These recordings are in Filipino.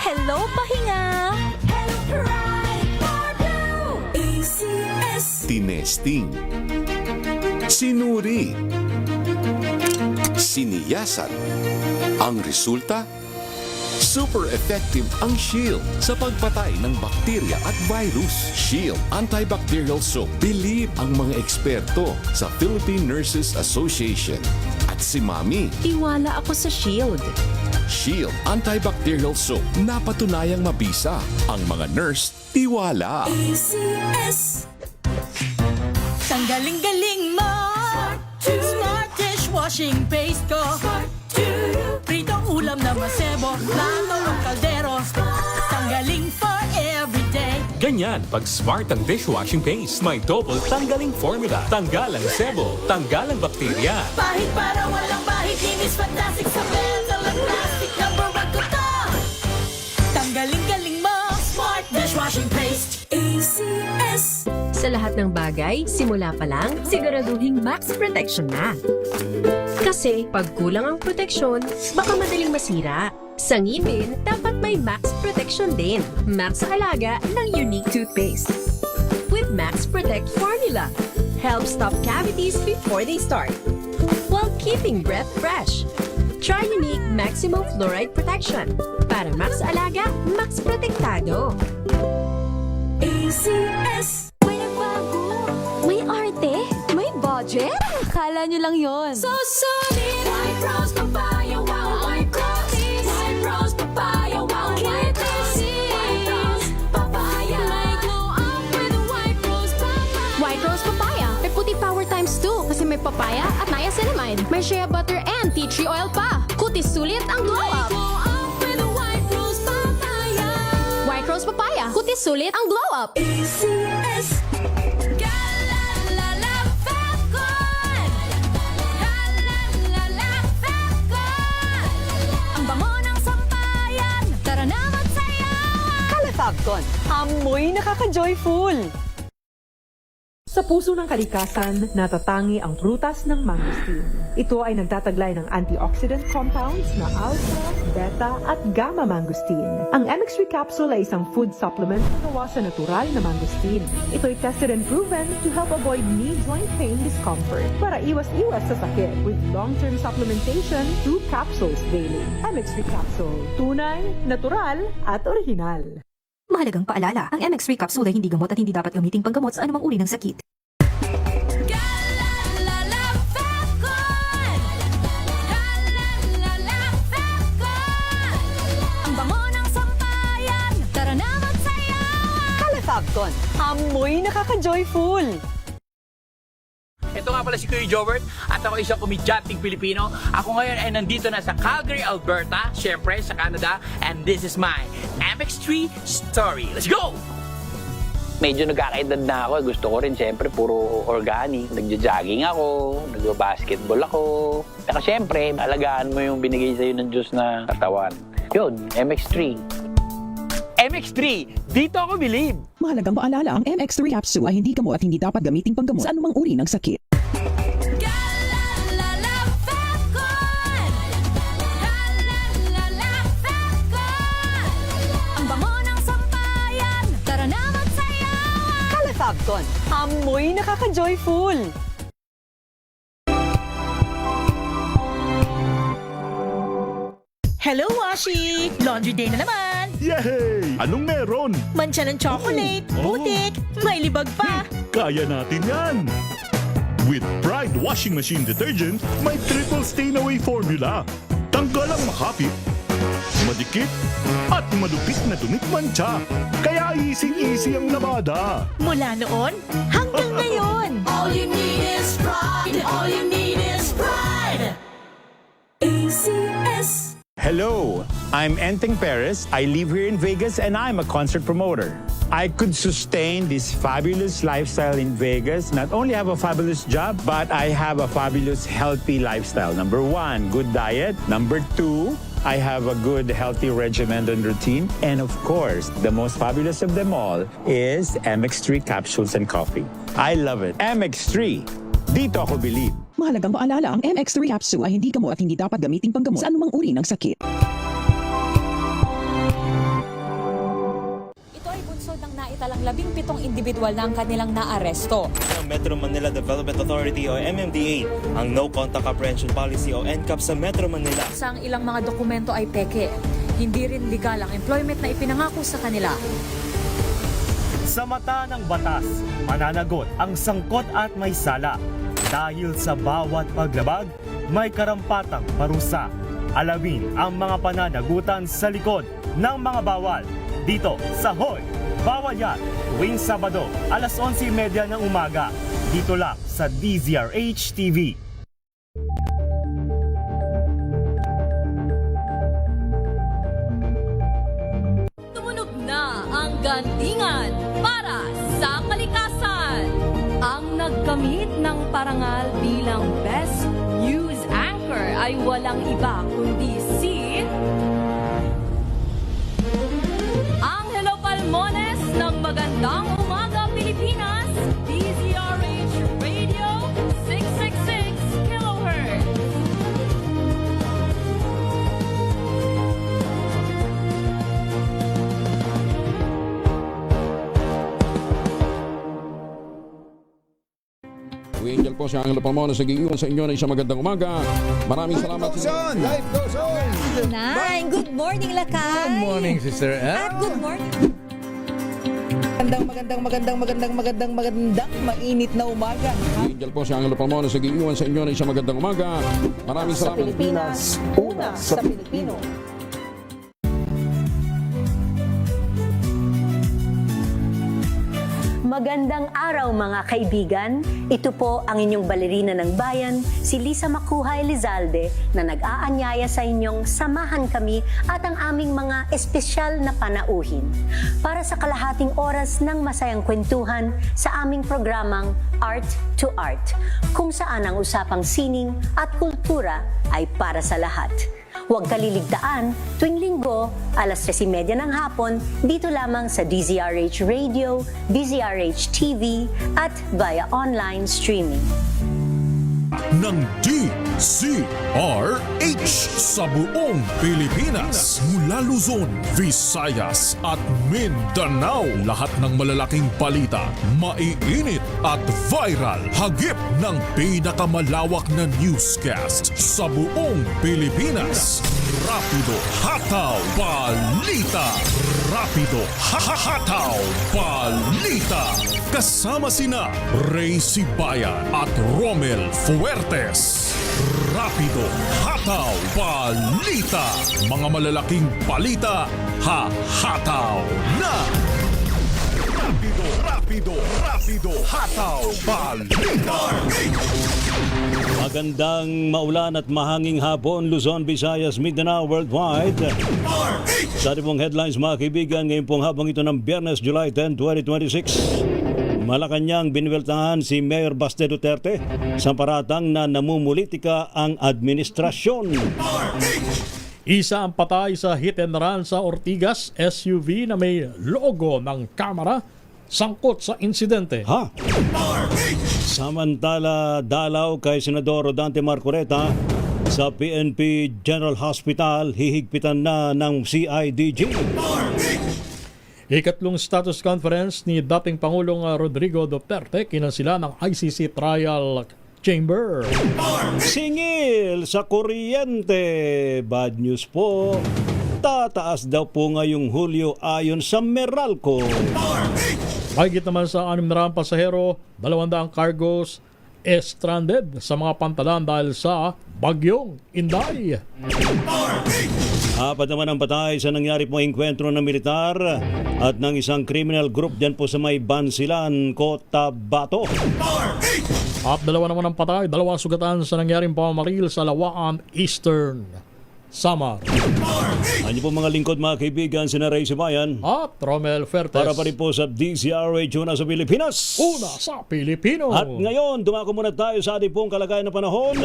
Hello, pahinga! Hello, pride, ACS! Tinesting, sinuri, siniyasan. Ang resulta? Super effective ang Shield sa pagpatay ng bakterya at virus. Shield Antibacterial Soap. Believe ang mga eksperto sa Philippine Nurses Association. At si Mami, Tiwala ako sa Shield. Shield Antibacterial Soap. Napatunayang mabisa. Ang mga nurse, tiwala. ACS! Tanggaling-galing mo! Smart dishwashing paste ko! Pritong ulam na masebo, plato o kaldero. Tanggaling for everyday. Ganyan pag smart ang dishwashing paste. May double tanggaling formula. Tanggal ang sebo, tanggal ang bakterya. Pahit para walang bahid, linis fantastic sa metal at plastic. Number one ko to! Tanggaling-galing mo, smart dishwashing paste. ACS! Sa lahat ng bagay, simula pa lang, siguraduhing max protection na. Kasi pag kulang ang proteksyon, baka madaling masira. Sa ngipin, dapat may max protection din. Max sa alaga ng Unique Toothpaste. With Max Protect Formula, helps stop cavities before they start, while keeping breath fresh. Try Unique Maximum Fluoride Protection. Para max sa alaga, max protektado. ACS! May nagbago! May arte! May budget! Akala nyo lang yon. So solid! White Rose Papaya, wow! White Rose! White Rose Papaya, wow! White Rose! White Rose Papaya! May glow up with White Rose Papaya! White Rose Papaya. May puti power times 2 kasi may papaya at niacinamide. May shea butter and tea tree oil pa. Kutis sulit ang glow May up. glow up with White Rose Papaya! White Rose Papaya. Kutis sulit ang glow up. ACS! Galalala, felt good! Galalala, felt good! Ang bango ng sampayan, tara na magsayawan! Calafabcon, amoy nakaka-joyful! Sa puso ng kalikasan, natatangi ang prutas ng mangosteen. Ito ay nagtataglay ng antioxidant compounds na alpha, beta at gamma mangosteen. Ang MX3 capsule ay isang food supplement na gawa sa natural na mangosteen. Ito ay tested and proven to help avoid knee joint pain discomfort para iwas-iwas sa sakit with long-term supplementation 2 capsules daily. MX3 capsule, tunay, natural at original. Mahalagang paalala, ang MX3 capsule ay hindi gamot at hindi dapat gamiting panggamot sa anumang uri ng sakit. Galalala, felt good! Galalala, felt good! Ang bango ng sampayan, tara na magsayawan! Calafabcon, amoy nakaka-joyful! Ito nga pala si Kuya Jobert at ako isang komedyanteng Pilipino. Ako ngayon ay nandito na sa Calgary, Alberta, syempre sa Canada, and this is my MX3 story. Let's go! Medyo nagkakaedad na ako. Gusto ko rin syempre puro organic. Nagja-jogging ako, nagba-basketball ako. Saka syempre, alagaan mo yung binigay sa'yo ng Diyos na katawan. Yun, MX3. MX3, dito ako believe! Mahalagang paalala, ang MX3 capsule ay hindi gamot at hindi dapat gamiting panggamot sa anumang uri ng sakit. Galalala, felt good! Galalala, felt good! Ang bango ng sampayan, tara na magsayawan! Calafabcon, amoy nakaka-joyful! Hello, Washi! Laundry day na naman! Yay! Anong meron? Mancha ng chocolate, putik, may libag pa! Kaya natin yan! With Pride Washing Machine Detergent, may triple stain-away formula. Tanggal ang makapit, madikit, at malupit na dumit mancha. Kaya easy-easy ang labada. Mula noon hanggang ngayon! All you need is pride! All you need is pride! ACS! Hello, I'm Enteng Perez. I live here in Vegas and I'm a concert promoter. I could sustain this fabulous lifestyle in Vegas, not only have a fabulous job, but I have a fabulous healthy lifestyle. Number 1, good diet. Number 2, I have a good healthy regimen and routine. And of course, the most fabulous of them all is MX3 capsules and coffee. I love it. MX3, dito ako believe. Mahalagang paalala, ang MX3 capsule ay hindi gamot at hindi dapat gamiting panggamot sa anumang uri ng sakit. samantalang 17 individual na ang kanilang naaresto. Ng Metro Manila Development Authority o MMDA ang No Contact Apprehension Policy o NCAP sa Metro Manila. Sa ang ilang mga dokumento ay peke. Hindi rin legal ang employment na ipinangako sa kanila. Sa mata ng batas, mananagot ang sangkot at may sala. Dahil sa bawat paglabag, may karampatang parusa. Alamin ang mga pananagutan sa likod ng mga bawal. Dito sa Hoy! Bawal Yan! Tuwing Sabado, alas 11:30 ng umaga. Dito lang sa DZRH TV. Tumunog na ang gandingan para sa kalikasan. Ang nagkamit ng parangal bilang Best News Anchor ay walang iba kundi si Angelo Palmones ng Magandang Umaga Pilipinas, DZRH Radio 666 kHz. Angel po si Angelo Palmones, nag-iiwan sa inyo na isang magandang umaga. Maraming salamat. Life goes on! Nine, good morning, Lakay! Good morning, Sister Ann. At good morning. Magandang mainit na umaga. Angel po si Angelo Palmones, nag-iiwan sa inyo na isang magandang umaga. Maraming Sa salamat. Pilipinas, una sa Pilipino. Magandang araw mga kaibigan. Ito po ang inyong balerina ng bayan, si Lisa Makuhay Lizalde, na nag-aanyaya sa inyong samahan kami at ang aming mga espesyal na panauhin para sa kalahating oras ng masayang kwentuhan sa aming programang Art to Art, kung saan ang usapang sining at kultura ay para sa lahat. Huwag kaliligtaan, tuwing linggo, alas 3:30 ng hapon, dito lamang sa DZRH Radio, DZRH TV, at via online streaming. Ng DZRH sa buong Pilipinas, mula Luzon, Visayas at Mindanao. Lahat ng malalaking balita, maiinit at viral. Hagip ng pinakamalawak na newscast sa buong Pilipinas. Rapido Hataw Balita. Rapido Hataw Balita. Kasama sina Ray Sibayan at Romel Fuertes. Rapido Hataw Balita. Mga malalaking balita, hahataw na. Rapido Hataw Balita. Magandang maulan at mahanging hapon, Luzon, Visayas, Mindanao, worldwide. Sa ating pong headlines mga kaibigan, ngayon pong habang ito ng Biyernes, July 10, 2026. Malacanang binibeltahan si Mayor Baste Duterte sa paratang na namumulitika ang administrasyon. Isa ang patay sa hit and run sa Ortigas SUV na may logo ng Kamara sangkot sa insidente. Samantala, dalaw kay Senador Rodante Marcoleta sa PNP General Hospital, hihigpitan na ng CIDG. Ikatlong status conference ni dating Pangulong Rodrigo Duterte kinansila ng ICC Trial Chamber. Singil sa kuryente. Bad news po. Tataas daw po ngayong Hulyo ayon sa Meralco. Mahigit naman sa 600 pasahero, 200 cargos stranded sa mga pantalan dahil sa Bagyong Inday. Apat naman ang patay sa nangyari pong engkwentro ng militar at ng isang criminal group dyan po sa may Bansilan, Cotabato. At 2 naman ang patay, 2 sugatan sa nangyaring pamamaril sa Lawaan Eastern Samar. Ano po mga lingkod mga kaibigan, sina Ray Sibayan at Romel Fuertes. Para pa rin po sa DZRH, una sa Pilipinas. Una sa Pilipino. At ngayon, dumako muna tayo sa ating pong kalagayan ng panahon.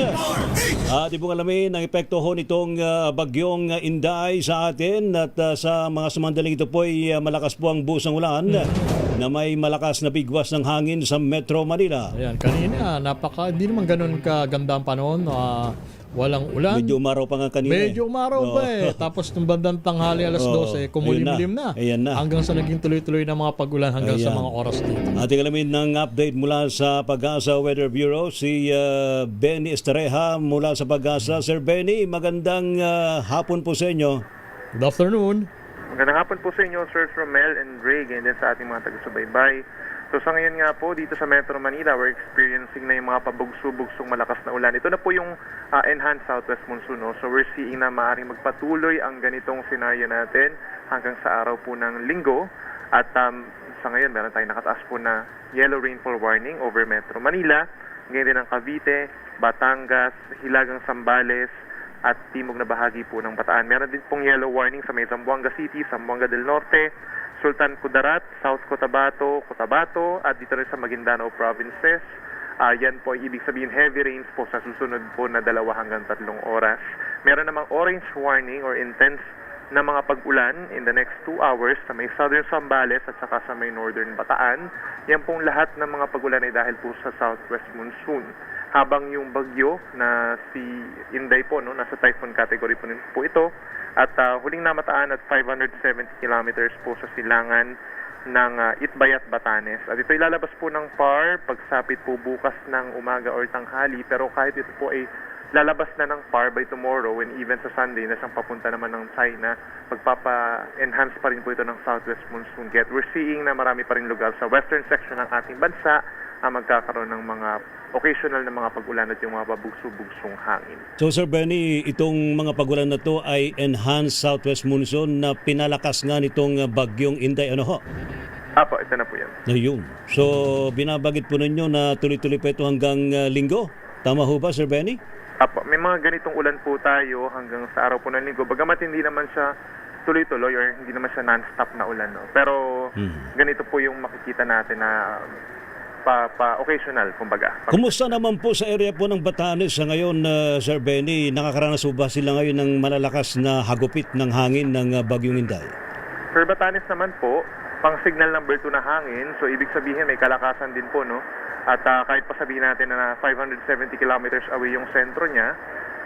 Ating pong alamin ang epekto ho nitong Bagyong Inday sa atin. At sa mga samandaling ito po ay malakas po ang busang ulan na may malakas na bigwas ng hangin sa Metro Manila. Ayan, kanina, hindi naman ganun kaganda ang panahon. walang ulan. Medyo umaraw pa nga kanina. Medyo umaraw pa eh. Tapos nung bandang tanghali alas 12, kumulimlim na. Ayan na. Hanggang sa naging tuloy-tuloy na mga pag-ulan hanggang sa Ayan. mga oras dito. Ating alamin ng update mula sa Pag-asa Weather Bureau, si Benny Estereja mula sa Pag-asa. Sir Benny, magandang hapon po sa inyo. Good afternoon. Magandang hapon po sa inyo, Sir Romel and Ray, and din sa ating mga taga-subaybay. So sa ngayon nga po, dito sa Metro Manila, we're experiencing na yung mga pabugso-bugsong malakas na ulan. Ito na po yung enhanced southwest monsoon. No? So we're seeing na maaaring magpatuloy ang ganitong scenario natin hanggang sa araw po ng linggo. At sa ngayon, meron tayong nakataas po na yellow rainfall warning over Metro Manila. Ngayon din ang Cavite, Batangas, Hilagang Zambales, at timog na bahagi po ng Bataan. Meron din pong yellow warning sa may Zamboanga City, Zamboanga del Norte, Sultan Kudarat, South Cotabato, at dito rin sa Maguindanao provinces. Yan po ay ibig sabihin heavy rains po sa susunod po na 2 hanggang 3 oras. Meron namang orange warning or intense na mga pag-ulan in the next 2 hours sa may southern Zambales at saka sa may northern Bataan. Yan pong lahat ng mga pag-ulan ay dahil po sa southwest monsoon. Habang yung bagyo na si Inday po, no, nasa typhoon category po ito, at huling namataan at 570 kilometers po sa silangan ng Itbayat, Batanes. At ito ilalabas po ng PAR pagsapit po bukas ng umaga or tanghali, pero kahit ito po ay lalabas na ng PAR by tomorrow and even sa Sunday na siyang papunta naman ng China, magpapa-enhance pa rin po ito ng southwest monsoon. Yet we're seeing na marami pa rin lugar sa western section ng ating bansa magkakaroon ng mga occasional na mga pag-ulan at yung mga babugso-bugsong hangin. So Sir Benny, itong mga pag-ulan na to ay enhanced southwest monsoon na pinalakas nga nitong bagyong Inday. Ano ho? Apo, ito na po yan. Ayun. So binabagit po ninyo na tuloy-tuloy pa ito hanggang linggo? Tama ho ba, Sir Benny? Apo, may mga ganitong ulan po tayo hanggang sa araw po ng linggo. Bagamat hindi naman siya tuloy-tuloy or hindi naman siya non-stop na ulan. No? Pero ganito po yung makikita natin na occasional, kumbaga. Kumusta naman po sa area po ng Batanes sa ngayon, Sir Benny? Nakakaranas ba sila ngayon ng malalakas na hagupit ng hangin ng bagyong Inday? For Batanes naman po, pang signal number 2 na hangin, so ibig sabihin may kalakasan din po, no? At kahit pa sabihin natin na 570 kilometers away yung sentro niya,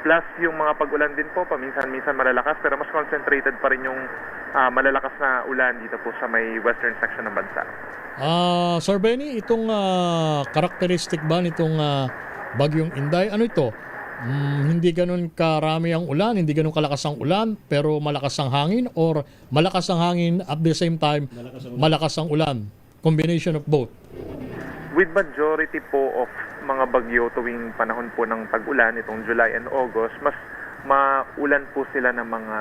plus yung mga pag-ulan din po, paminsan-minsan malalakas, pero mas concentrated pa rin yung malalakas na ulan dito po sa may western section ng bansa. Sir Benny, itong karakteristik ba nitong bagyong Inday, ano ito? Hindi ganun karami ang ulan, hindi ganun kalakas ang ulan, pero malakas ang hangin, or malakas ang hangin at the same time malakas ang ulan? Combination of both? With majority po of mga bagyo tuwing panahon po ng tag-ulan, itong July and August, mas maulan po sila ng mga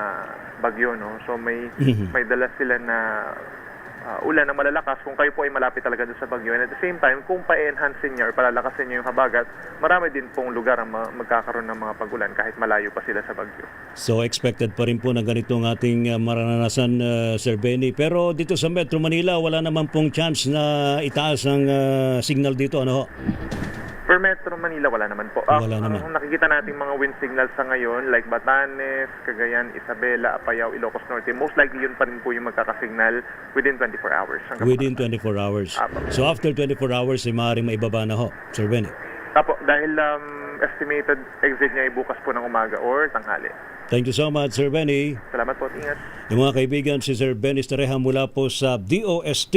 bagyo, no? So may dala sila na ulan na malalakas kung kayo po ay malapit talaga doon sa bagyo. And at the same time, kung pa-enhance niyo or palalakasin niyo yung habagat, marami din pong lugar ang magkakaroon ng mga pag-ulan kahit malayo pa sila sa bagyo. So expected pa rin po na ganito ang ating maranasan, Sir Benny. Pero dito sa Metro Manila, wala naman pong chance na itaas ang signal dito, ano ho? For Metro Manila, wala naman po. Wala naman. Kung nakikita natin mga wind signals sa ngayon, like Batanes, Cagayan, Isabela, Apayao, Ilocos Norte, most likely yun pa rin po yung magkakasignal within 24 hours. Within 24 hours. So after 24 hours, ay maaaring maibaba na ho, Sir Benny? Apo, dahil estimated exit niya ay bukas po ng umaga or tanghali. Thank you so much, Sir Benny. Salamat po, ingat. Yung mga kaibigan, si Sir Benny Estereja mula po sa DOST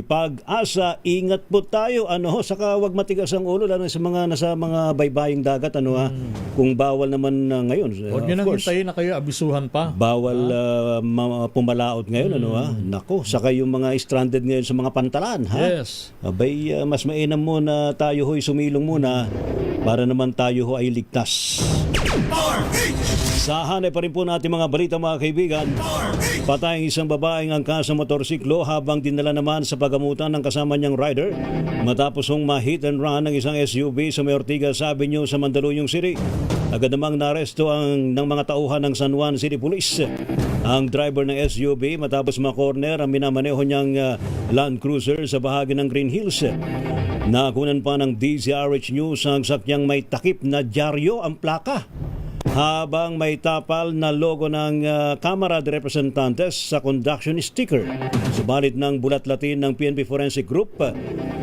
Pag-asa. Ingat po tayo, ano ho, saka wag matigas ang ulo lalo sa mga nasa mga baybaying dagat, ano ha. Kung bawal naman ngayon. Huwag nyo nang hintayin na kayo, abisuhan pa. Bawal pumalaot ngayon, ano ha. Nako, saka yung mga stranded ngayon sa mga pantalan, ha. Yes. Abay, mas mainam muna tayo ho'y sumilong muna para naman tayo ho ay ligtas. Sa hanay pa rin po natin mga balita, mga kaibigan. Patay ang isang babaeng angkas sa motorsiklo habang dinala naman sa pagamutan ng kasama niyang rider matapos hong ma-hit and run ng isang SUV sa may Ortigas Avenue sa Mandaluyong City. Agad namang naresto ng mga tauhan ng San Juan City Police ang driver ng SUV matapos ma-corner ang minamaneho niyang Land Cruiser sa bahagi ng Green Hills. Nakunan pa ng DZRH News ang sakyang may takip na dyaryo ang plaka, habang may tapal na logo ng Kamara de Representantes sa conduction sticker. Subalit ng bulat-latin ng PNP Forensic Group,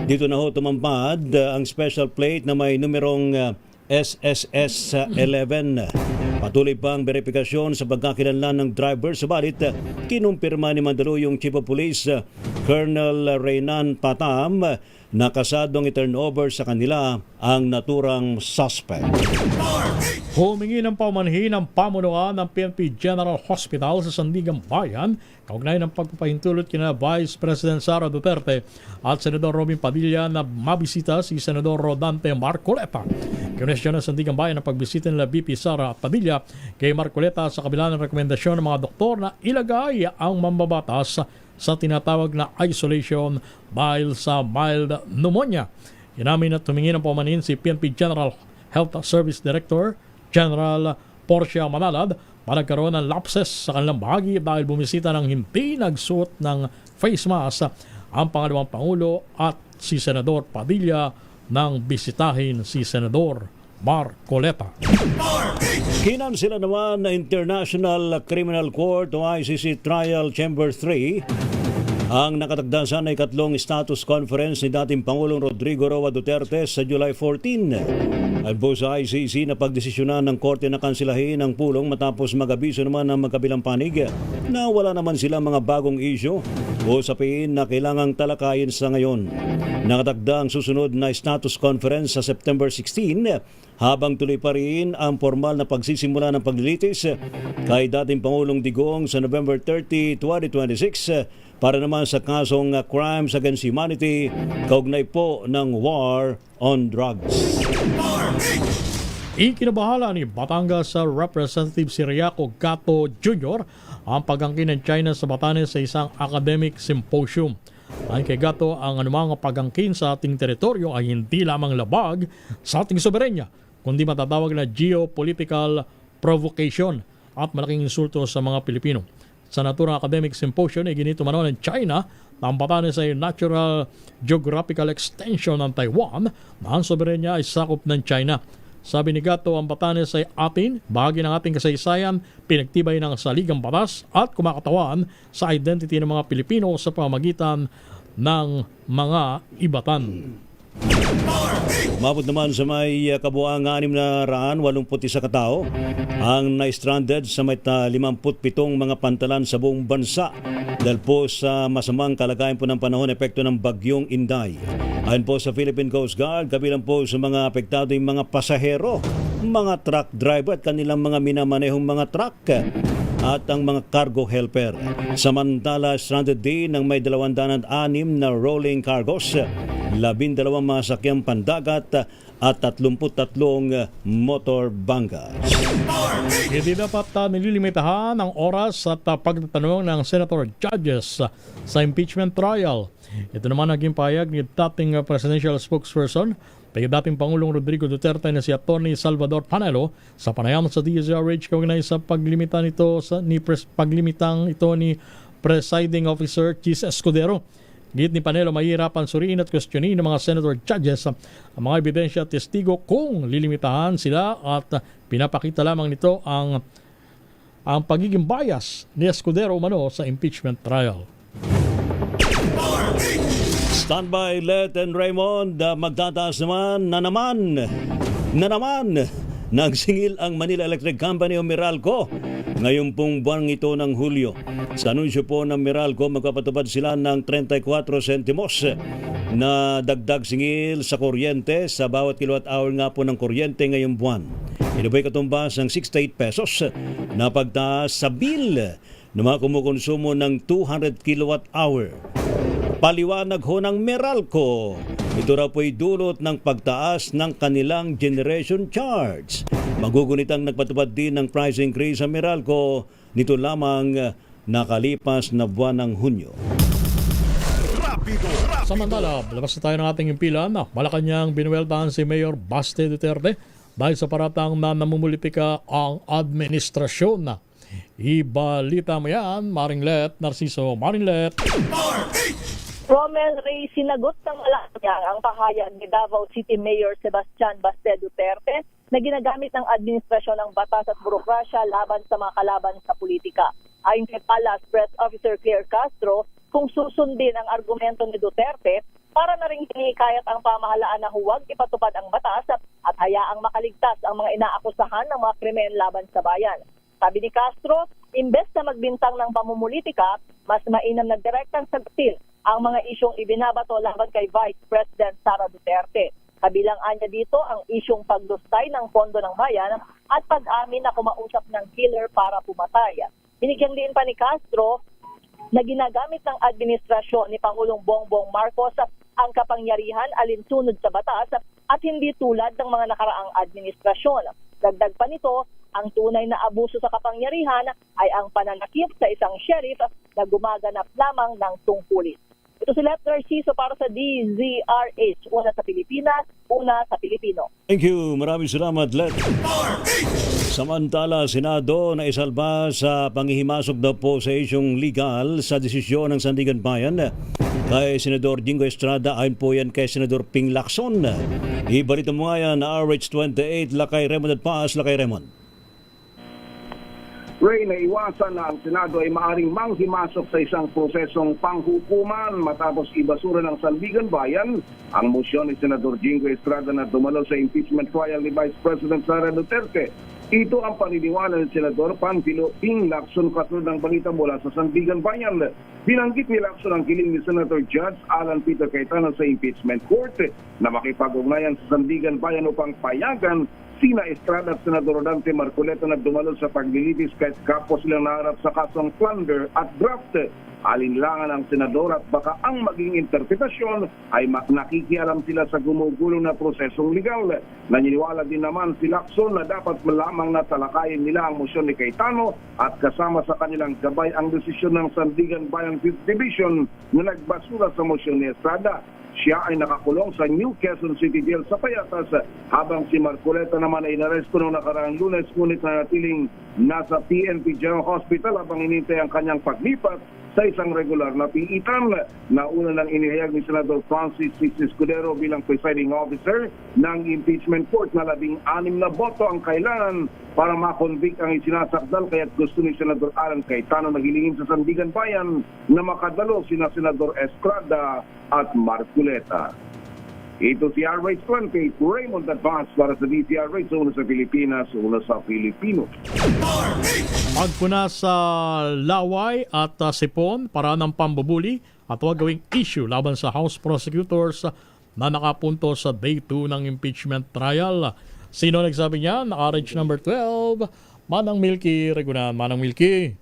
dito na ho tumampad ang special plate na may numerong SSS-11. Patuloy pang verifikasyon sa pagkakilanlan ng driver, subalit kinumpirma ni Mandaluyong Chief of Police Colonel Reynan Patam na kasadong i-turnover sa kanila ang naturang suspect. Humingi ng paumanhin ang pamunuan ng PNP General Hospital sa Sandigan Bayan kaugnay ng pagpapahintulot kina Vice President Sara Duterte at Senador Robin Padilla na mabisita si Senador Rodante Marcoleta. Kinunesyon ng Sandigan Bayan ang pagbisita nila BP Sara at Padilla kay Marcoleta sa kabila ng rekomendasyon ng mga doktor na ilagay ang mambabatas sa tinatawag na isolation dahil sa mild pneumonia. Inamin at humingi ng paumanhin si PNP General Health Service Director General Porcia Manalad para nagkaroon ng lapses sa kanilang bahagi dahil bumisita ng hindi nagsuot ng face mask ang pangalawang Pangulo at si Senador Padilla nang bisitahin si Senador Marcoleta. Kinansila naman na International Criminal Court o ICC Trial Chamber 3 ang nakatagdasan ay ikatlong status conference ni dating Pangulong Rodrigo Roa Duterte sa July 14. Ayon po sa ICC na pagdesisyonan ng korte na kansilahin ang pulong matapos mag-abiso naman ng magkabilang panig na wala naman sila mga bagong issue o sapiin na kailangang talakayin sa ngayon. Nakatagda ang susunod na status conference sa September 16 habang tuloy pa rin ang formal na pagsisimula ng paglilitis kay dating Pangulong Digong sa November 30, 2026 para naman sa kasong crimes against humanity kaugnay po ng war on drugs. Ikinabahala ni Batangas sa Representative Siriaco Gato Jr. ang pagangkin ng China sa Batanes sa isang academic symposium. Ayon kay Gato, ang anumang pagangkin sa ating teritoryo ay hindi lamang labag sa ating soberenya, kundi matatawag na geopolitical provocation at malaking insulto sa mga Pilipino. Sa naturang academic symposium ay ginito-mano ng China na ang Batanes ay natural geographical extension ng Taiwan na ang soberenya ay sakop ng China. Sabi ni Gato, ang Batanes ay atin, bahagi ng ating kasaysayan, pinagtibay ng saligang batas at kumakatawan sa identity ng mga Pilipino sa pamamagitan ng mga ibatan. Umabot naman sa may kabuang 681 katao ang na-stranded sa may 57 mga pantalan sa buong bansa dahil po sa masamang kalagayan po ng panahon epekto ng bagyong Inday. Ayon po sa Philippine Coast Guard, kabilang po sa mga apektado yung mga pasahero, mga truck driver at kanilang mga minamanehong mga truck at ang mga cargo helper. Samantala, stranded din ng may 206 na rolling cargos, 12 mga sakyang pandagat at 33 motor banggas. Hindi dapat nililimitahan ang oras at pagtatanong ng Senator Judges sa impeachment trial. Ito naman naging payag ni dating presidential spokesperson kay dating Pangulong Rodrigo Duterte na si Atty. Salvador Panelo sa panayam sa DZRH kaugnay sa paglimitang ito ni Presiding Officer Chis Escudero. Git ni Panelo, mahihirapan suriin at questionin ng mga senator judges ang mga ebidensya at testigo kung lilimitahan sila at pinapakita lamang nito ang pagiging bias ni Escudero umano sa impeachment trial. Standby Let and Raymond, magtataas naman na naman nagsingil ang Manila Electric Company o Meralco ngayon pong buwan ito ng Hulyo. Sa anunsyo po ng Meralco, magpapatupad sila ng 34 sentimos na dagdag singil sa kuryente sa bawat kilowatt hour nga po ng kuryente ngayong buwan. Ito po'y katumbas ng 68 pesos na pagtaas sa bill na mga kumukonsumo ng 200 kilowatt hour. Paliwanag ho ng Meralco, ito raw po'y dulot ng pagtaas ng kanilang generation charge. Magugunitang nagpatupad din ng price increase sa Meralco nito lamang nakalipas na buwan ng Hunyo. Samantala, labas na tayo ng ating impilan na Malacanang binuweltahan si Mayor Baste Duterte dahil sa paratang na namumulitika ang administrasyon na. Ibalita mo yan, Maringlet Narciso. Maringlet. Romel Ray, sinagot ng Malacanang ang pahayag ni Davao City Mayor Sebastian Baste Duterte na ginagamit ng administrasyon ng batas at burokrasya laban sa mga kalaban sa politika. Ayon kay Palace Press Officer Claire Castro, kung susundin ang argumento ni Duterte, para na rin hinihikayat ang pamahalaan na huwag ipatupad ang batas at at hayaang makaligtas ang mga inaakusahan ng mga krimen laban sa bayan. Sabi ni Castro, imbes na magbintang ng pamumulitika, mas mainam na direktang sagutin ang mga isyong ibinabato laban kay Vice President Sara Duterte. Kabilang anya dito ang isyong paglustay ng pondo ng bayan at pag-amin na kumausap ng killer para pumatay. Binigyang diin pa ni Castro na ginagamit ng administrasyon ni Pangulong Bongbong Marcos ang kapangyarihan alinsunod sa batas at hindi tulad ng mga nakaraang administrasyon. Dagdag pa nito, ang tunay na abuso sa kapangyarihan ay ang pananakip sa isang sheriff na gumaganap lamang ng tungkulin. Ito si Left Narciso para sa DZRH. Una sa Pilipinas, una sa Pilipino. Thank you. Maraming salamat, Let. Samantala, Senado na isalba sa panghihimasok daw po sa isyong legal sa desisyon ng Sandigan Bayan kay Senador Jingo Estrada. Ayon po yan kay Senador Ping Lacson. Ibalita mo nga yan na RH28, Lakay Raymond at Paas. Lakay Raymond. Ray, naiwasan na ang Senado ay maaring manghimasok sa isang prosesong panghukuman matapos ibasura ng Sandigan Bayan ang mosyon ni Senador Jingo Estrada na dumalo sa impeachment trial ni Vice President Sara Duterte. Ito ang paniniwala ni Senador Panfilo Ping Lacson kasunod ng balita mula sa Sandigan Bayan. Binanggit ni Lacson ang hiling ni Senator Judge Alan Peter Cayetano sa impeachment court na makipag-ugnayan sa Sandigan Bayan upang payagan sina Estrada at Senador Dante Marcoleta na dumalo sa paglilitis kahit kapwa silang naharap sa kasong plunder at graft. Alinlangan ang senador at baka ang maging interpretasyon ay nakikialam sila sa gumugulong na prosesong legal. Naniniwala din naman si Lacson na dapat malamang natalakayin nila ang mosyon ni Cayetano at kasama sa kanilang gabay ang desisyon ng Sandigan Bayan 5th Division na nagbasura sa mosyon ni Estrada. Siya ay nakakulong sa New Quezon City Jail sa Payatas habang si Marcoleta naman ay inaresto noong nakaraang Lunes ngunit nanatiling nasa PNP General Hospital habang inintay ang kanyang paglipat sa isang regular na piitan. Nauna nang inihayag ni Senador Francis C. Escudero bilang presiding officer ng impeachment court na 16 na boto ang kailangan para makonvict ang isinasakdal, kaya't gusto ni Senador Alan Cayetano na hilingin sa Sandigan Bayan na makadalo sina Senador Estrada at Marcoleta. Ito si RH28, Raymond Advance para sa DZRH, una sa Pilipinas, una sa Pilipino. Magpuna sa laway at sipon para ng pambubuli at huwag gawing issue laban sa House prosecutors na nakapunto sa day 2 ng impeachment trial. Sino nagsabi niya? RH number 12, Manang Milky Regunan. Manang Milky.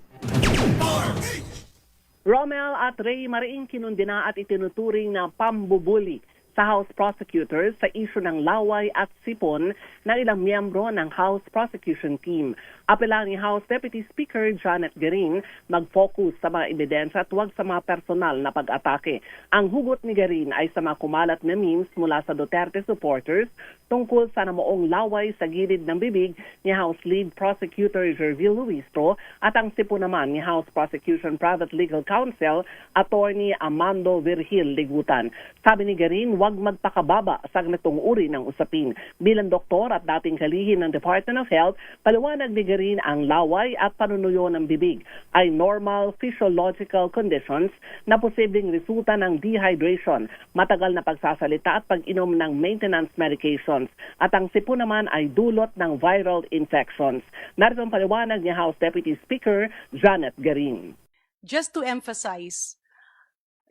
Romel at Ray Mariing kinundina at itinuturing na pambubuli sa House prosecutors sa issue ng laway at sipon ng ilang miyembro ng House prosecution team. Apela ni House Deputy Speaker Janet Garin mag-focus sa mga ebidensya at huwag sa mga personal na pag-atake. Ang hugot ni Garin ay sa mga kumalat na memes mula sa Duterte supporters tungkol sa namoong laway sa gilid ng bibig ni House Lead Prosecutor Jervil Luistro at ang sipon naman ni House Prosecution Private Legal Counsel Attorney Amando Virgil Ligutan. Sabi ni Garin, huwag magpakababa sa ganitong uri ng usapin. Bilang doktor at dating kalihim ng Department of Health, paliwanag ni Garin ang laway at panunuyo ng bibig ay normal physiological conditions na posibleng resulta ng dehydration, matagal na pagsasalita at pag-inom ng maintenance medications. At ang sipon naman ay dulot ng viral infections. Narito ang paliwanag ni House Deputy Speaker Janet Garin. Just to emphasize,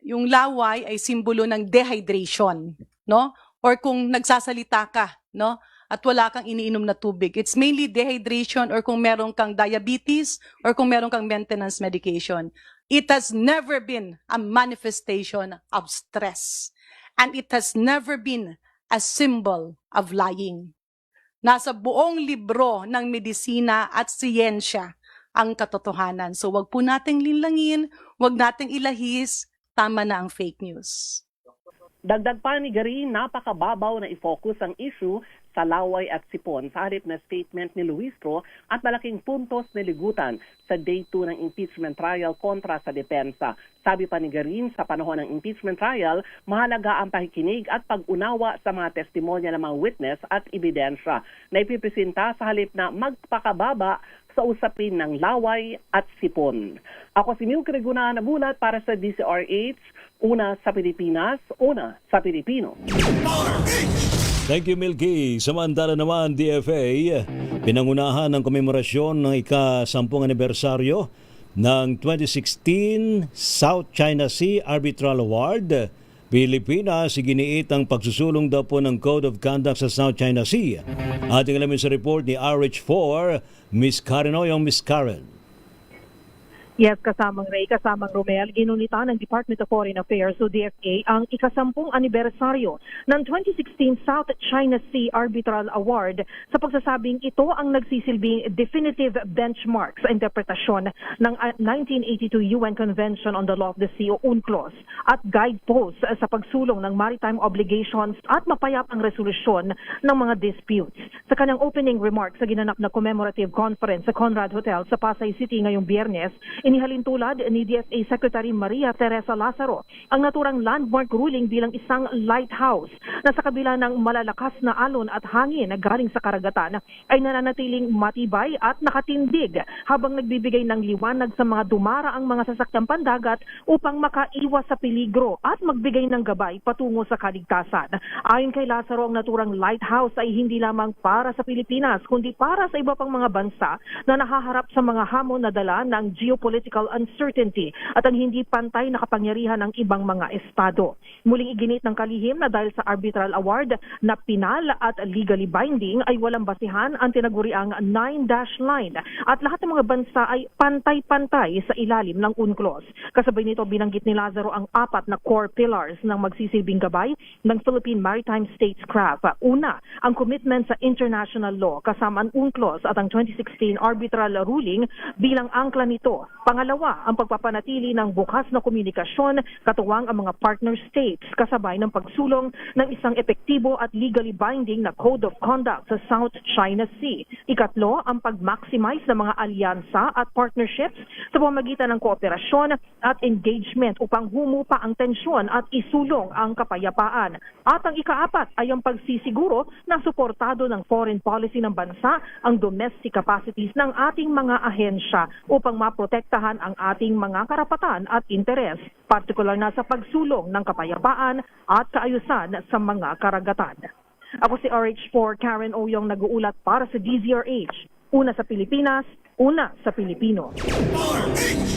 yung laway ay simbolo ng dehydration, no? Or kung nagsasalita ka, no? At wala kang iniinom na tubig. It's mainly dehydration or kung meron kang diabetes or kung meron kang maintenance medication. It has never been a manifestation of stress. And it has never been a symbol of lying. Nasa buong libro ng medisina at siyensya ang katotohanan. So wag po nating linlangin, wag nating ilahis, tama na ang fake news. Dagdag pa ni Garin, napakababaw na i-focus ang issue sa laway at sipon sa halip na statement ni Luistro at malaking puntos na ligutan sa day 2 ng impeachment trial kontra sa depensa. Sabi pa ni Garin, sa panahon ng impeachment trial, mahalaga ang pakikinig at pag-unawa sa mga testimonya ng mga witness at ebidensya na ipipresenta sa halip na magpakababa sa usapin ng laway at sipon. Ako si Milky Regunan, nabulat para sa DZRH, una sa Pilipinas, una sa Pilipino. Thank you, Milky. Samantala naman, DFA, pinangunahan ng komemorasyon ng ika-10 anibersaryo ng 2016 South China Sea Arbitral Award. Pilipinas, iginiit ang pagsusulong daw po ng Code of Conduct sa South China Sea. Ating alamin sa report ni RH4, Miss Karen Oyong. Miss Karen. Yes, kasamang Ray, kasamang Romel, ginunita ng Department of Foreign Affairs o DFA ang ika-10 anibersaryo ng 2016 South China Sea Arbitral Award sa pagsasabing ito ang nagsisilbing definitive benchmark sa interpretasyon ng 1982 UN Convention on the Law of the Sea o UNCLOS at guideposts sa pagsulong ng maritime obligations at mapayapang resolusyon ng mga disputes. Sa kanyang opening remarks sa ginanap na commemorative conference sa Conrad Hotel sa Pasay City ngayong Biyernes, inihalin tulad ni DFA Secretary Maria Teresa Lazaro ang naturang landmark ruling bilang isang lighthouse na sa kabila ng malalakas na alon at hangin na galing sa karagatan ay nananatiling matibay at nakatindig habang nagbibigay ng liwanag sa mga dumaraang mga sasakyang pandagat upang makaiwas sa peligro at magbigay ng gabay patungo sa kaligtasan. Ayon kay Lazaro, ang naturang lighthouse ay hindi lamang para sa Pilipinas kundi para sa iba pang mga bansa na nahaharap sa mga hamon na dala ng geopolitical uncertainty at ang hindi pantay na kapangyarihan ng ibang mga estado. Muling iginit ng kalihim na dahil sa arbitral award na pinal at legally binding ay walang basihan ang tinaguriang 9-dash line at lahat ng mga bansa ay pantay-pantay sa ilalim ng UNCLOS. Kasabay nito binanggit ni Lazaro ang 4 na core pillars ng magsisilbing gabay ng Philippine Maritime Statecraft. Una, ang commitment sa international law kasama ang UNCLOS at ang 2016 arbitral ruling bilang angkla nito. Pangalawa, ang pagpapanatili ng bukas na komunikasyon katuwang ang mga partner states kasabay ng pagsulong ng isang epektibo at legally binding na Code of Conduct sa South China Sea. Ikatlo, ang pag-maximize ng mga alyansa at partnerships sa pamamagitan ng kooperasyon at engagement upang humupa ang tensyon at isulong ang kapayapaan. At ang ikaapat ay ang pagsisiguro na suportado ng foreign policy ng bansa ang domestic capacities ng ating mga ahensya upang maprotektahan ang ating mga karapatan at interes, partikular na sa pagsulong ng kapayapaan at kaayusan sa mga karagatan. Ako si RH4 Karen Oyong nag-uulat para sa DZRH. Una sa Pilipinas, una sa Pilipino.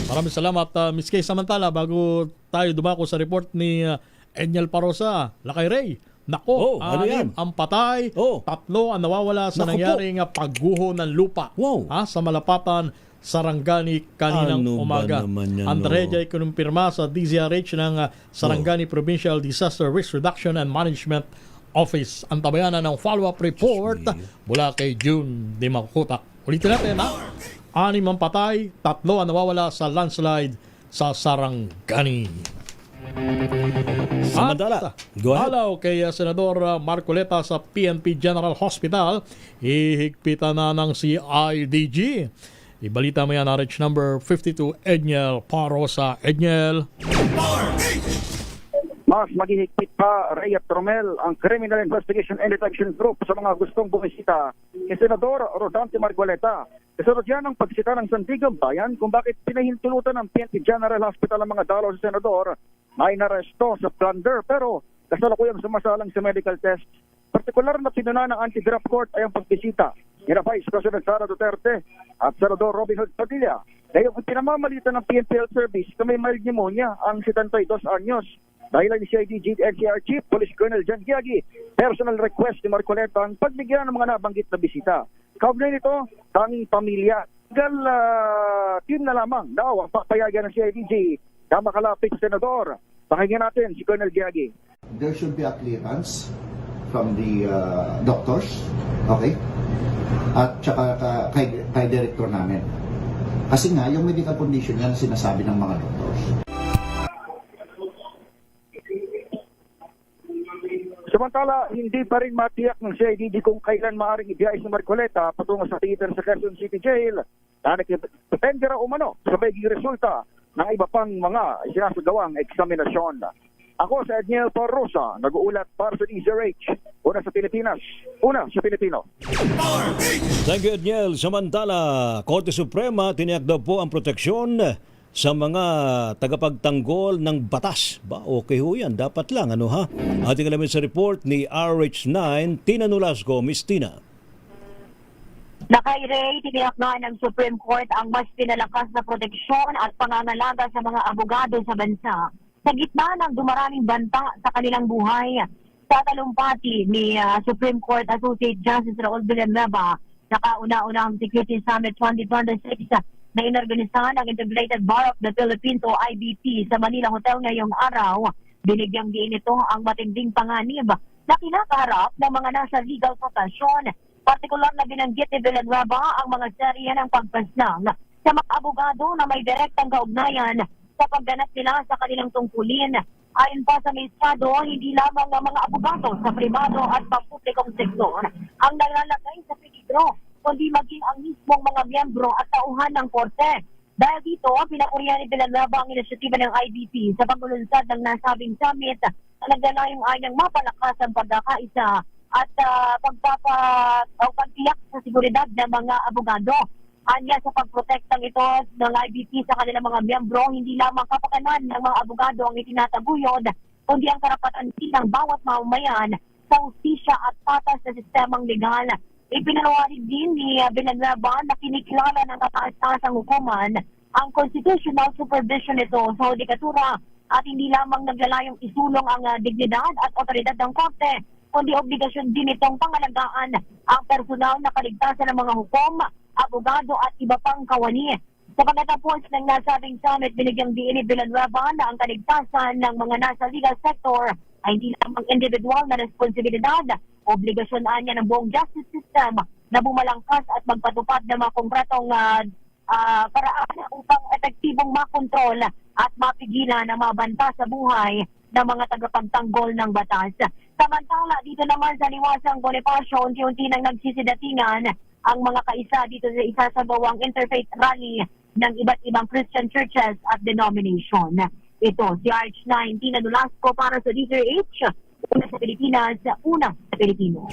Maraming salamat, Ms. Kay. Samantala, bago tayo dumako sa report ni Enyel Parosa, Lakay Ray, nako, ano yan? ang patay, 3 ang nawawala sa Naku nangyaring pagguho ng lupa sa Malapatan, Sarangani kaninang umaga. Ang trahedya ay kinumpirma sa DZRH ng Sarangani Provincial Disaster Risk Reduction and Management Office. Ang tabayanan ng follow-up report mula kay June Di Makutak. Ulitin natin, 6 ang patay, 3 ang nawawala sa landslide sa Sarangani. Samantala, go ahead. Halaw kay Senador Marcoleta sa PNP General Hospital, ihigpitan na ng CIDG. Ibalita mo yan, RH number 52, Enyel Parosa. Enyel. Mas maghihigpit pa, Ray at Romel, ang Criminal Investigation and Detection Group sa mga gustong bumisita kay Senador Rodante Marcoleta. Kasunod yan ang pagsita ng Sandigan Bayan kung bakit pinahintulutan ng PNP General Hospital ang mga dalaw sa Senador na inaresto sa plunder pero kasalukuyang sumasalang sa medical test. Partikular na pinuna ng anti-graft court ay ang pagbisita ni Vice President Sara Duterte at Senador Robin Hood Padilla. Ngayon, pinamamalitan ng PNP Health Service na may mild pneumonia ang 72 anyos. Dahil ang CIDG NCR Chief Police Colonel John Giagi, personal request ni Marcoleta ang pagbigyan ng mga nabanggit na bisita. Kaugnay nito, tanging pamilya. Team na lamang daw ang papayagan ng CIDG na makalapit sa Senador. Pakinggan natin si Colonel Giagi. There should be a clearance from the doctors, okay? At saka kay director namin. Kasi nga, yung medical condition yan sinasabi ng mga doctors. Samantala, hindi pa rin matiyak ng CIDG kung kailan maaaring ibiyahe si Marcoleta patungo sa theater sa Quezon City Jail na nagdepende raw umano sa magiging resulta ng iba pang mga sinasagawang eksaminasyon. Ako sa Enyel Parosa, nag-uulat para sa DZRH. Una sa Pilipinas, una sa Pilipino. Thank you, Enyel. Samantala, Korte Suprema tiniyak daw po ang proteksyon sa mga tagapagtanggol ng batas. Ba, okay ho yan. Dapat lang, ano ha? Ating alamin sa report ni RH9, Tina Nolasco. Miss Tina. Nakairay, tiniyak na ng Supreme Court ang mas pinalakas na proteksyon at pangangalaga sa mga abogado sa bansa sa gitna ng dumaraming banta sa kanilang buhay. Sa talumpati ni Supreme Court Associate Justice Raul Villanueva sa kauna-unang Security Summit 2026 na inorganisa ng Integrated Bar of the Philippines o IBP sa Manila Hotel ngayong araw, binigyang diin ito ang matinding panganib na kinakaharap ng mga nasa legal profession. Partikular na binanggit ni Villanueva ang mga serye ng pagpaslang sa mga abogado na may direktang kaugnayan sa pagganap nila sa kanilang tungkulin. Ayon pa sa Estado, hindi lamang ng mga abogado sa pribado at pampublikong sektor ang nalalagay sa peligro, kundi maging ang mismong mga miyembro at tauhan ng korte. Dahil dito, pinapurihan ni Villanueva ang inisyatiba ng IBP sa paglulunsad ng nasabing summit na naglalayong anyang mapalakas ang pagkakaisa at pagtiyak sa seguridad ng mga abogado. Anya sa pagprotektang ito ng IBP sa kanilang mga miyembro, hindi lamang kapakanan ng mga abogado ang itinataguyod, kundi ang karapatan din ng bawat mamamayan sa hustisya at patas sa sistemang legal. Ipinanawarig din ni Villanueva na kinikilala ng kataas-taasang hukuman ang constitutional supervision nito sa hudikatura at hindi lamang naglalayong isulong ang dignidad at otoridad ng korte, kundi obligasyon din itong pangalagaan ang personal na kaligtasan ng mga hukom, abogado at iba pang kawani. Sa pagkatapos ng nasabing summit, binigyang diin ni Villanueva na ang kaligtasan ng mga nasa legal sector ay hindi lamang individual na responsibilidad, obligasyon niya ng buong justice system na bumalangkas at magpatupad ng mga konkretong paraan upang epektibong makontrol at mapigilan ang mga banta sa buhay ng mga tagapagtanggol ng batas. Samantala, dito naman sa Liwasang Bonifacio, unti-unti nang nagsisidatingan ang mga kaisa dito sa isasagawang interfaith rally ng iba't ibang Christian churches at denomination. Ito, si RH9, Tina Nolasco para sa DZRH, una sa Pilipinas, una sa Pilipino.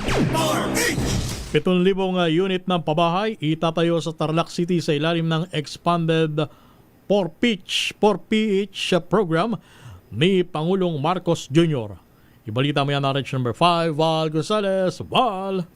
7,000 unit ng pabahay itatayo sa Tarlac City sa ilalim ng expanded 4PH program ni Pangulong Marcos Jr. Ibalita mo yan, RH number 5, Val Gonzales. Val!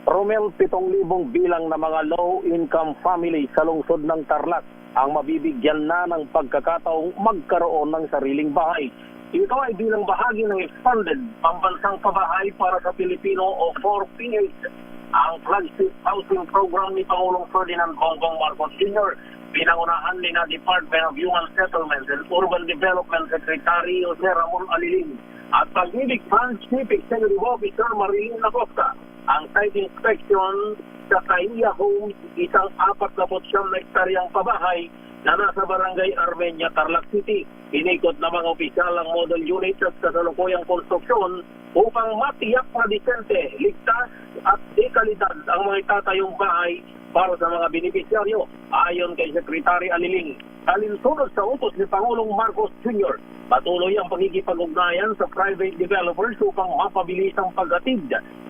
Romel, 7,000 bilang na mga low-income family sa lungsod ng Tarlac ang mabibigyan na ng pagkakataong magkaroon ng sariling bahay. Ito ay bilang bahagi ng expanded pambansang pabahay para sa Pilipino o 4PH, ang flagship housing program ni Pangulong Ferdinand Bongbong Marcos Jr. Pinangunahan ni na Department of Human Settlements and Urban Development Secretary Jose Ramon Aliling at Pag-ibig Branch Chief Executive Officer Marilyn Acosta. Ang site inspection sa Kaiya Homes, isang 49 na hektaryang pabahay na nasa Barangay Armenia, Tarlac City. Inikot na mga opisyal ang model units at kasalukuyang konstruksyon upang matiyak na disente, ligtas at dekalidad ang mga itatayong bahay para sa mga benepisyaryo. Ayon kay Secretary Aliling, alinsunod sa utos ni Pangulong Marcos Jr., patuloy ang pagkikipag-ugnayan sa private developers upang mapabilis ang paghatid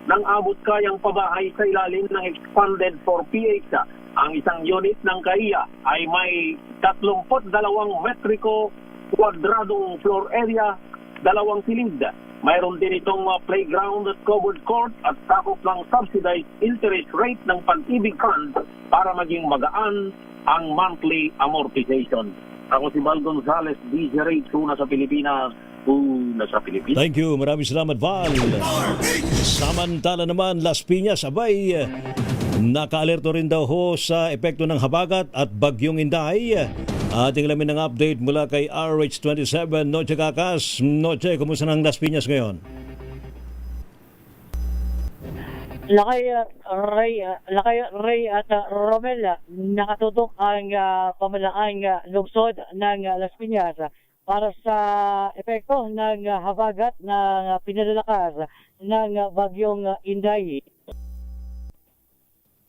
ng abot-kayang pabahay sa ilalim ng expanded 4PH. Ang isang unit ng Kaiya ay may 32 metriko kwadradong floor area, 2 silid. Mayroon din itong playground at covered court at sakop ng subsidized interest rate ng Pag-ibig Fund para maging magaan ang monthly amortization. Ako si Val Gonzales, DZRH, una sa Pilipinas, una sa Pilipinas. Thank you. Maraming salamat, Val. Samantala naman, Las Piñas, abay, naka-alerto rin daw ho sa epekto ng habagat at bagyong Inday. Ating alamin ng update mula kay RH27, Noche Kakas. Noche, kumusta ng Las Piñas ngayon? Lakay Ray at Romel, nakatutok ang pamalaang lungsod ng Las Piñas para sa epekto ng habagat na pinalalakas ng bagyong Inday.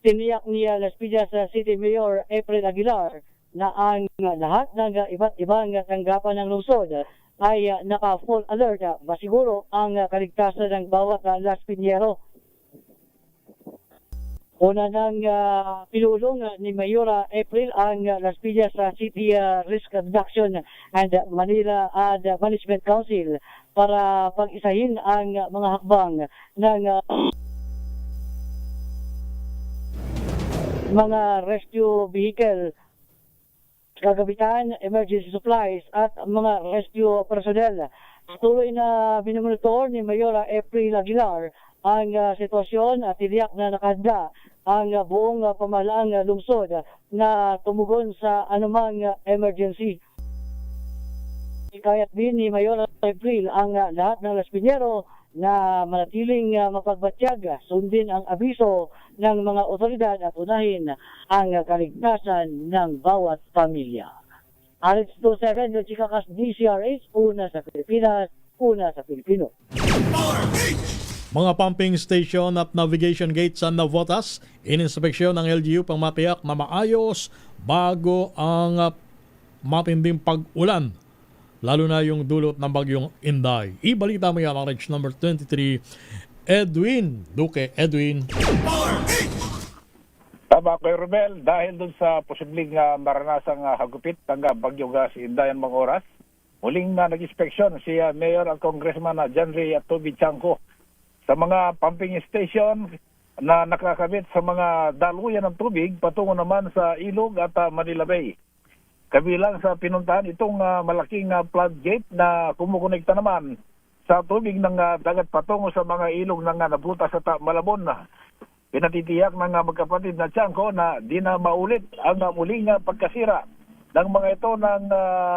Tiniyak ni Las Piñas City Mayor April Aguilar na ang lahat ng iba't ibang tanggapan ng lungsod ay naka-full alert, masiguro ang kaligtasan ng bawat Las Piñero. Una ng pinulong ni Mayora April ang Las Piñas City Risk Reduction and Manila Management Council para pag-isahin ang mga hakbang ng mga rescue vehicle, kagamitan, emergency supplies at mga rescue personnel. Tuloy na binumonitor ni Mayora April Aguilar ang sitwasyon at tiniyak na nakahanda ang buong pamahalaang lungsod na tumugon sa anumang emergency. Ikayat din ni Mayora April ang lahat ng Las Piñero na manatiling mapagbatyag, sundin ang abiso ng mga otoridad at unahin ang kaligtasan ng bawat pamilya. Alex 27, yung Chikakas DCRH, una sa Pilipinas, una sa Pilipino. Mga pumping station at navigation gates sa Navotas, ininspeksyon ng LGU pang matiyak na maayos bago ang matinding pag-ulan, lalo na yung dulot ng bagyong Inday. Ibalita mo yan ang Rex number 23, Edwin Duque. Edwin. Tama kay Romel, dahil dun sa posibleng maranasang hagupit ng bagyong si Inday ang mga oras, muling nag-inspeksyon si Mayor at Congressman John Ray at Toby Chanco sa mga pumping station na nakakabit sa mga daluyan ng tubig patungo naman sa Ilog at Manila Bay. Kabilang sa pinuntahan itong malaking floodgate na kumukonekta naman sa tubig ng dagat patungo sa mga ilog ng nabutas at Malabon. Pinatitiyak ng magkapatid na Chanco na di na maulit ang muling pagkasira ng mga ito ng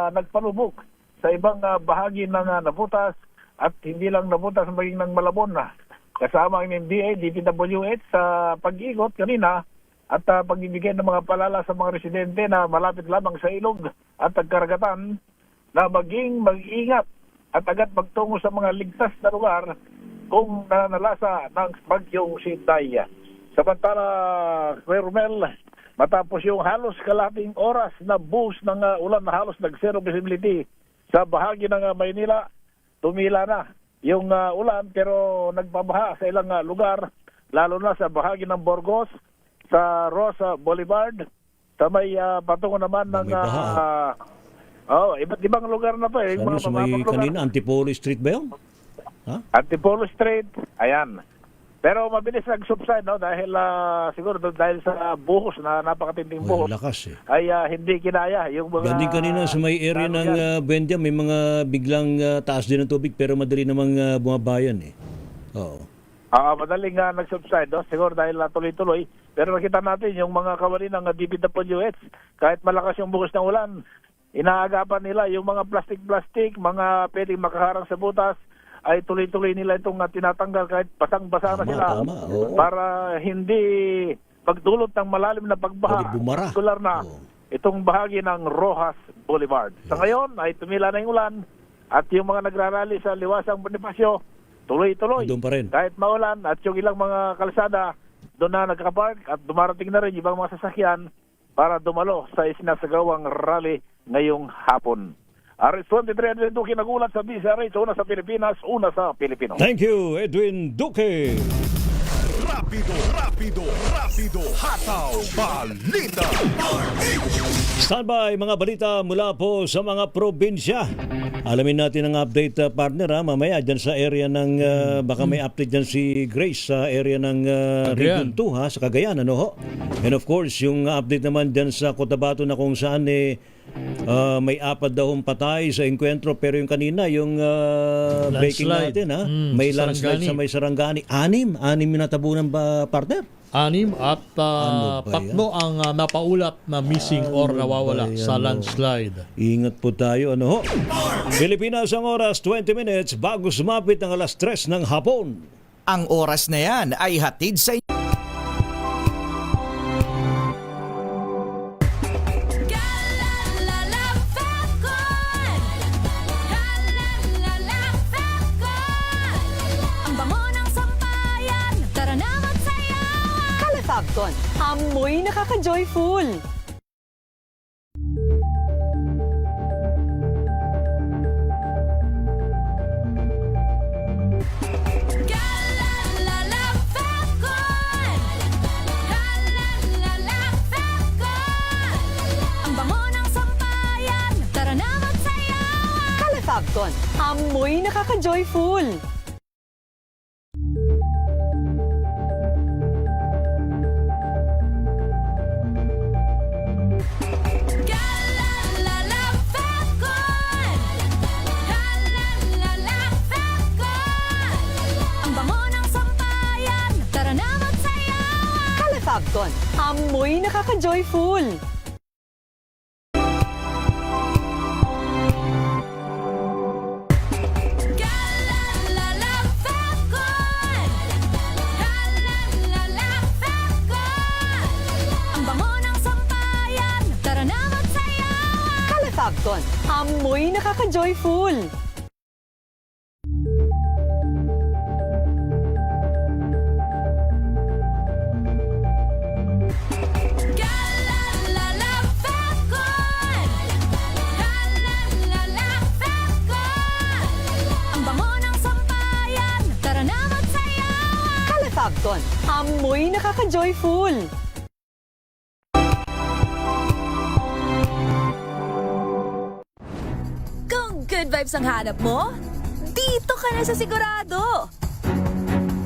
nagpalubok sa ibang bahagi ng nabutas at hindi lang nabutas maging ng Malabon. Kasama ang MMDA, DPWH sa pag-igot kanina at pagbibigay ng mga palala sa mga residente na malapit lamang sa ilog at karagatan na maging mag-ingat at agad magtungo sa mga ligtas na lugar kung nanalasa ng bagyong Inday. Samantala, Kuya Romel, matapos yung halos kalating oras na buhos ng ulan na halos nag-zero visibility sa bahagi ng Maynila, tumila na yung ulan pero nagbabaha sa ilang lugar, lalo na sa bahagi ng Burgos, sa Rosa Boulevard, sa may patungo naman ng iba't ibang lugar na to. Ano sa may kanina, Antipolo Street ba yun? Antipolo Street, ayan. Pero mabilis nag-subside, no? Dahil siguro dahil sa buhos na napakatinding buhos. Lakas eh. Ay hindi kinaya yung mga... Ganding kanina sa may area ng Bendia, may mga biglang taas din ng tubig pero madali namang bumabayan eh. Oo. Madaling nag-subside, no? Siguro dahil tuloy-tuloy. Pero nakita natin yung mga kawali ng DPWH, kahit malakas yung buhos ng ulan, inaagapan nila yung mga plastic-plastic, mga pwedeng makaharang sa butas, ay tuloy-tuloy nila itong tinatanggal kahit basang-basa na sila para hindi pagdulot ng malalim na pagbaha. Tular na itong bahagi ng Rojas Boulevard. Sa ngayon ay tumila na yung ulan at yung mga nagrarally sa Liwasang Bonifacio tuloy-tuloy. Kahit maulan at yung ilang mga kalsada doon na nagkapark at dumarating na rin ibang mga sasakyan para dumalo sa isinasagawang rally ngayong hapon. RS23 Edwin Duque nagulat sa BCRH, una sa Pilipinas, una sa Pilipino. Thank you, Edwin Duque. Rapido, hataw, balita. Standby mga balita mula po sa mga probinsya. Alamin natin ang update partner mamaya dyan sa area ng baka may update dyan si Grace sa area ng Region 2 sa Cagayan, ano ho? And of course yung update naman dyan sa Cotabato na kung saan may 4 daw patay sa enkwentro pero yung kanina yung breaking natin may landslide sa may Sarangani. 6 yung natabunan ba partner? 6 at 3 ang napaulat na missing or nawawala sa landslide. Ingat po tayo, ano ho? Pilipinas ang oras 20 minutes bago sumapit ang alas 3 ng hapon. Ang oras na yan ay hatid sa Fabcon, amoy nakaka-joyful. Kalefabton, amoy nakaka-joyful. Ang bango ng sampayan, tara na magsayawan. Kalefabton, amoy nakaka-joyful. Ang bango ng sampayan, tara na magsayawan. Kalefabton, amoy nakaka-joyful. Ang bango ng sampayan, tara na magsayawan. Kalefabton, amoy nakaka-joyful. Kung good vibes ang hanap mo, dito ka na sa sigurado.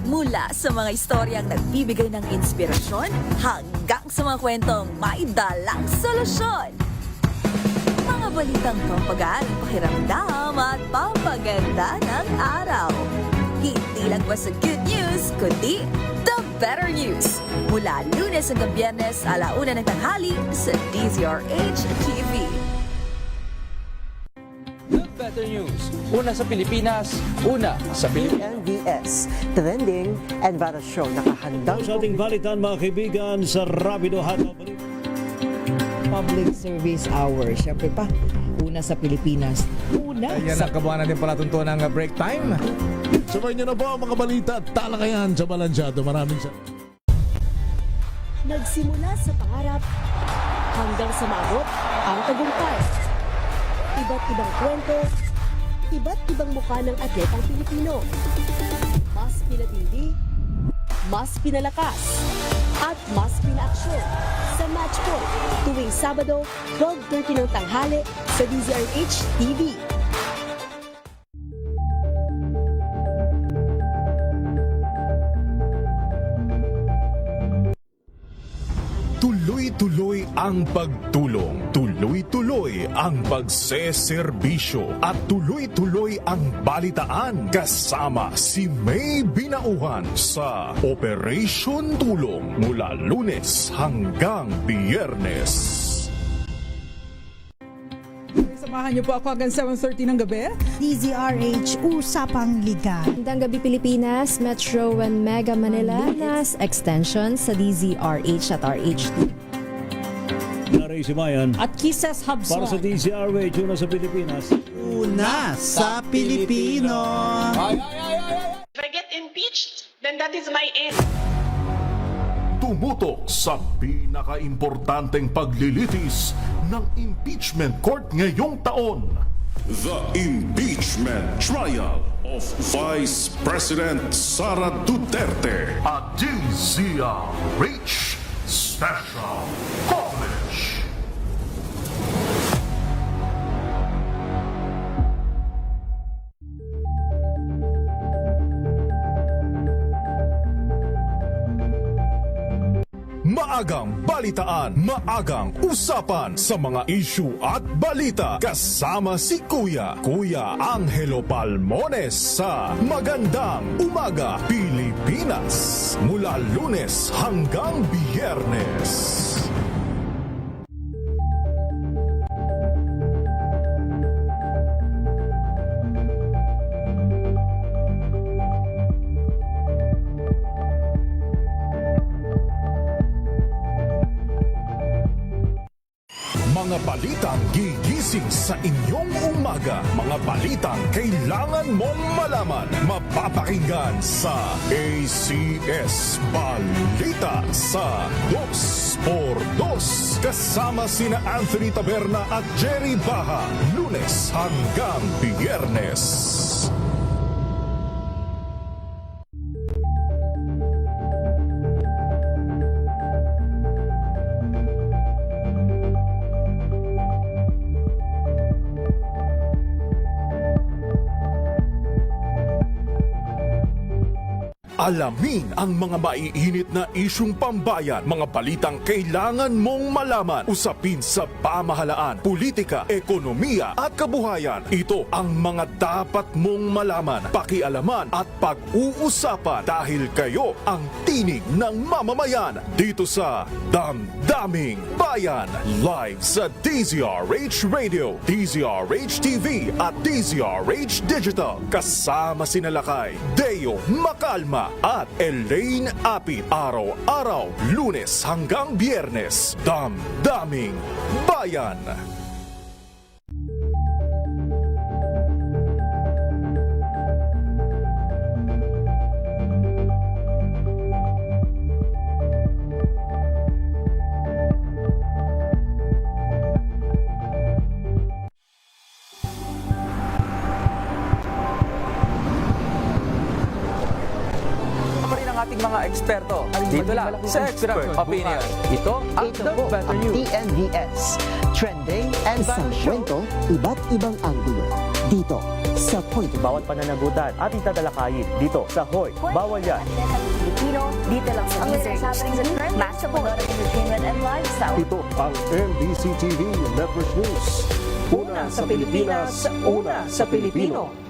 Mula sa mga istoryang nagbibigay ng inspirasyon hanggang sa mga kwentong may dalang solusyon. Mga balitang pampagaan, pakiramdam at pampaganda ng araw. Hindi lang ba sa good news, kundi the better news. Mula Lunes hanggang Biyernes, 1:00 ng tanghali sa DZRH TV. Better news. Una sa Pilipinas, una sa Pilipinas. NBS, Trending and Bara Show. Nakahandang Sa ating balitan mga kaibigan sa Rapido Hataw Balita. Public Service Hour. Siyempre pa, una sa Pilipinas. Una Ayan sa... ang kabuuan natin palatuntunan ng break time. Sabay niyo na po ang mga balita at talakayan sa Balansyado. Maraming salamat. Nagsimula sa pangarap hanggang sa maabot ang tagumpay. Iba't ibang kwento, iba't ibang mukha ng atletang Pilipino. Mas pinatindi, mas pinalakas, at mas pinaaksyon sa Match Point tuwing Sabado, 12:30 ng tanghali sa DZRH TV. Tuloy-tuloy ang pagtulong, tuloy-tuloy ang pagseserbisyo at tuloy-tuloy ang balitaan kasama si May Binauhan sa Operation Tulong mula Lunes hanggang Biyernes. Samahan niyo po ako hanggang 7:30 ng gabi. DZRH Usapang Liga. Magandang gabi Pilipinas, Metro and Mega Manila, Nas Extension sa DZRH at RH2. Naray si Mayan. At Kisses Hubson. Para sa DZRH, una sa Pilipinas. Una sa Pilipino. If I get impeached, then that is my end. Tumutok sa pinaka-importanteng paglilitis ng impeachment court ngayong taon. The Impeachment Trial of Vice President Sara Duterte. A DZRH Special Coverage. Maagang balitaan, maagang usapan sa mga issue at balita kasama si Kuya Angelo Palmones sa Magandang Umaga Pilipinas mula Lunes hanggang Biyernes. Mga balitang gigising sa inyong umaga. Mga balitang kailangan mong malaman. Mapapakinggan sa ACS Balita sa 2x2 kasama sina Anthony Taberna at Jerry Baha. Lunes hanggang Biyernes. Alamin ang mga maiinit na isyung pambayan, mga balitang kailangan mong malaman, usapin sa pamahalaan, politika, ekonomiya at kabuhayan. Ito ang mga dapat mong malaman, pakialaman at pag-uusapan dahil kayo ang tinig ng mamamayan dito sa Damdaming Bayan. Live sa DZRH Radio, DZRH TV at DZRH Digital. Kasama sina Lakay, Deo Makalma at Elaine Apit. Araw-araw, Lunes hanggang Biyernes. Damdaming Bayan. Ating mga eksperto dito lang sa Expert Opinion. Ito ang The Better News. TNVS, trending and isang kwento, iba't ibang anggulo. Dito sa Point of View. Bawat pananagutan ating tatalakayin dito sa Hoy. Bawal yan. Pilipino, dito lang sa News Happenings and Trends, Match-Support, Entertainment and Lifestyle. Ito ang NBC TV Network News. Una sa Pilipinas, una sa Pilipino.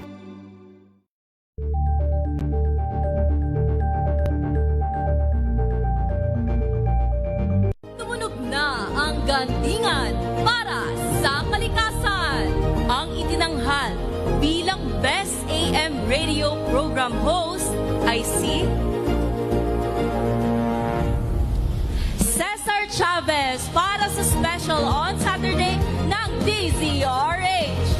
Gandingan para sa kalikasan. Ang itinanghal bilang Best AM Radio Program Host ay si Cesar Chavez para sa special on Saturday ng DZRH.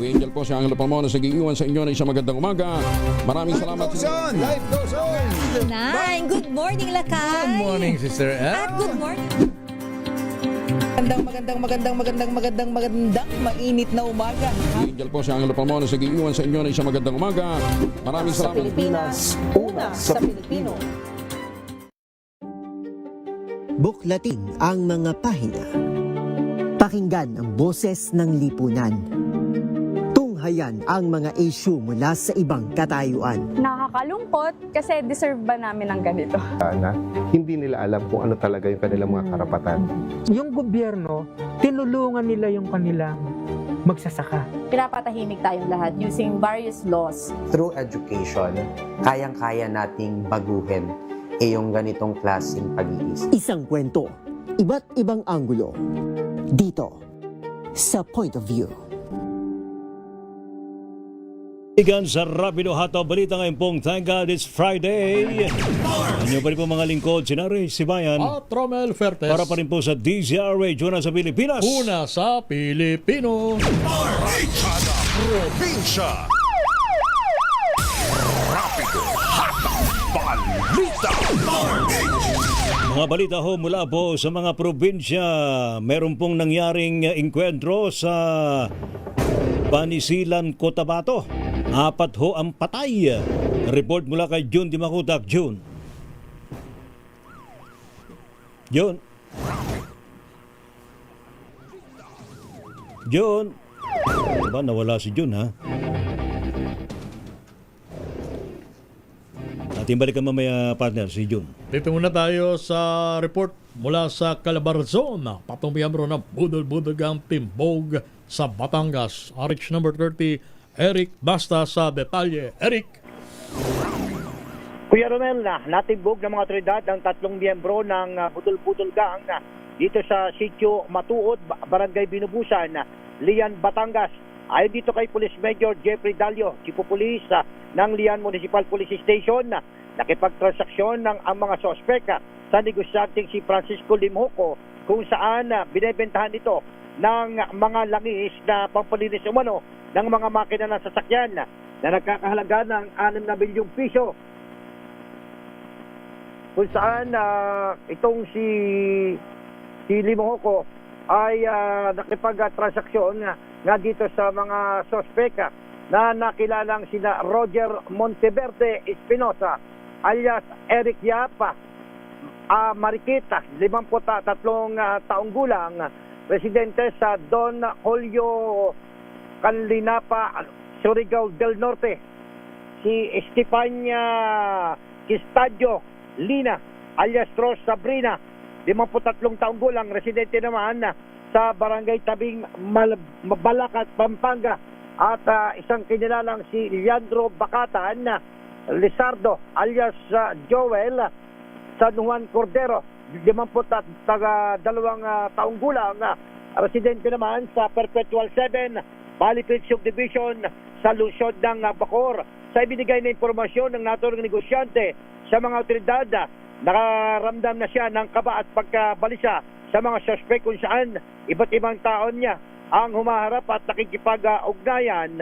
Angel po si Angelo Palmona sa giiwan sa inyo na isang magandang umaga. Maraming salamat. Life goes on! Nine, good morning, Lakay! Good morning, Sister Ann. At good morning. Magandang mainit na umaga. Angel po si Angelo Palmona sa giiwan sa inyo na isang magandang umaga. Maraming salamat. Sa Pilipinas, una sa Pilipino. Buklatin ang mga pahina. Pakinggan ang boses ng lipunan. Tunghayan ang mga issue mula sa ibang katayuan. Nakakalungkot kasi deserve ba namin ng ganito? Na hindi nila alam kung ano talaga yung kanilang mga karapatan. Yung gobyerno, tinulungan nila yung kanilang magsasaka. Pinapatahimik tayong lahat using various laws. Through education, kayang-kaya nating baguhin yung ganitong klaseng pag-iisip. Isang kwento, iba't ibang anggulo. Dito, sa Point of View. Igan sa Rapido Hataw Balita ngayon pong Thank God It's Friday. Ano pa rin po mga lingkod, si Ray Sibayan. At Romel Fertes. Para pa rin po sa DZRH, una sa Pilipinas. Una sa Pilipino. Kada probinsya. Rapido Hataw Balita. Mga balita ho mula po sa mga probinsya. Meron pong nangyaring engkwentro sa Panisilan, Cotabato. 4 ho ang patay. Report mula kay June Di Makutak. June. June. June. Diba nawala si June ha? Ating balikan mamaya partner si June. Dito muna tayo sa report mula sa Calabarzon. Patong miyembro ng Budol-Budogang Timbog sa Batangas. RH number 30, Eric Basta sa detalye. Eric. Kuya Romel, natimbog ng mga otoridad ang 3 miyembro ng Budol-Budol Gang dito sa Sitio Matuod, Barangay Binubusan, Lian, Batangas. Ayon dito kay Police Major Jeffrey Dalio, Chief of Police ng Lian Municipal Police Station, nakipagtransaksyon ng ang mga sospek sa negosyanteng si Francisco Limhoco kung saan binebentahan ito ng mga langis na pampalinis umano ng mga makina ng sasakyan na nagkakahalaga ng 6 na bilyong piso. Kung saan itong si Limhoco ay nakipag-transaksyon nga dito sa mga sospek na nakilalang sina Roger Monteverde Espinosa alias Eric Yapa Mariquita, 53 taong gulang, residente sa Don Julio Canlinapa, Surigao del Norte. Si Estefania Quistadio Lina alias Ros Sabrina, 53 taong gulang, residente naman sa barangay Tabing Balacat, Pampanga. At isang kinilalang si Leandro Bacatan Lizardo alias Joel San Juan Cordero, 52 taong gulang, residente naman sa Perpetual 7 Malipit Subdivision sa lungsod ng Bacoor. Sa ibinigay na impormasyon ng naturang negosyante sa mga otoridad, nakaramdam na siya ng kaba at pagkabalisa sa mga suspect kung saan iba't ibang taon niya ang humaharap at nakikipag-ugnayan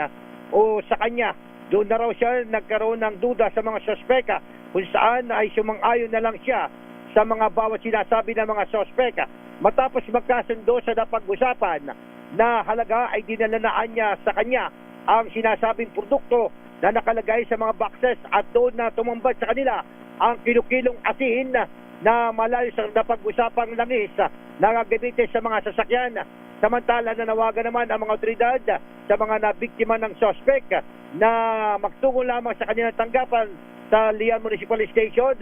o sa kanya. Doon na raw siya nagkaroon ng duda sa mga suspect kung saan ay sumang-ayon na lang siya sa mga bawat sinasabi ng mga suspect. Matapos magkasundo sa napag-usapan na halaga ay dinalanaan niya sa kanya ang sinasabing produkto na nakalagay sa mga boxes at doon na tumambad sa kanila ang kilong asin na malayo sa napag-usapang langis na gagamitin sa mga sasakyan. Samantala nanawagan naman ang mga otoridad sa mga nabiktima ng suspect na magtungo lamang sa kanilang tanggapan sa Lian Municipal Station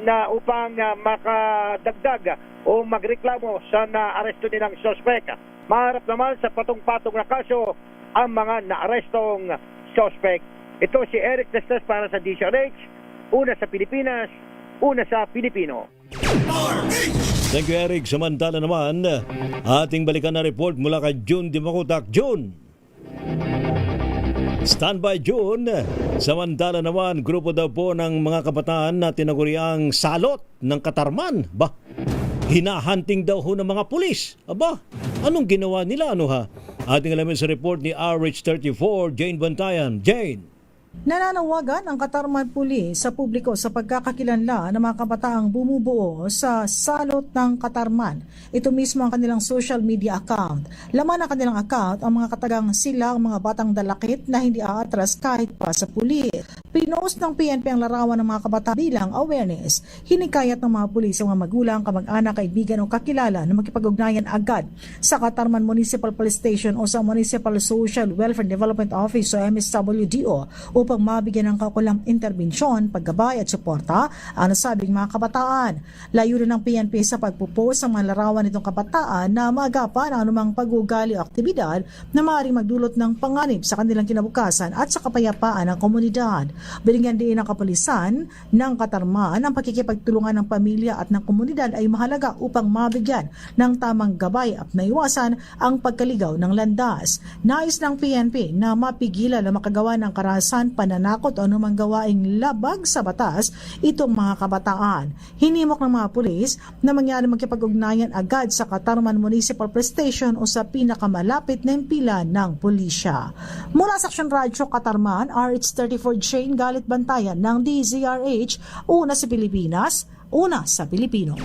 na upang makadagdag o magreklamo sa naaresto nilang suspect. Maharap naman sa patong-patong na kaso ang mga naarestong suspect. Ito si Eric Destas para sa DZRH, una sa Pilipinas, una sa Pilipino. Thank you, Eric. Samantala naman, ating balikan na report mula kay June Di Makutak. June! Standby, June. Samantala naman, grupo daw po ng mga kabataan na tinaguriang salot ng Katarman. Ba, hinahunting daw ho ng mga pulis. Aba, anong ginawa nila? Ano ha? Ating alamin sa report ni RH34, Jane Bantayan. Jane! Nananawagan ang Katarman Police sa publiko sa pagkakakilanlan ng mga kabataang bumubuo sa salot ng Katarman. Ito mismo ang kanilang social media account. Laman ng kanilang account ang mga katagang sila ang mga batang dalakit na hindi aatras kahit pa sa pulis. Pinost ng PNP ang larawan ng mga kabataan bilang awareness. Hinikayat ng mga pulis ang mga magulang, kamag-anak, kaibigan o kakilala na makipag-ugnayan agad sa Katarman Municipal Police Station o sa Municipal Social Welfare Development Office o MSWDO upang mabigyan ng kaukulang interbensyon, paggabay at suporta ang nasabing mga kabataan. Layunin ng PNP sa pagpupost ng mga larawan nitong kabataan na maagapan ang anumang pag-ugali o aktibidad na maaaring magdulot ng panganib sa kanilang kinabukasan at sa kapayapaan ng komunidad. Binigyan din ng kapulisan ng Katarman ang pakikipagtulungan ng pamilya at ng komunidad ay mahalaga upang mabigyan ng tamang gabay at naiwasan ang pagkaligaw ng landas. Nais ng PNP na mapigilan na makagawa ng karahasan, pananakot o anumang gawaing labag sa batas itong mga kabataan. Hinimok ng mga pulis na mangyari magkipag-ugnayan agad sa Katarman Municipal Police Station o sa pinakamalapit na impila ng pulisya. Mula sa Action Radio Katarman, RH34 Jane Galit Bantayan ng DZRH, una sa Pilipinas, una sa Pilipino.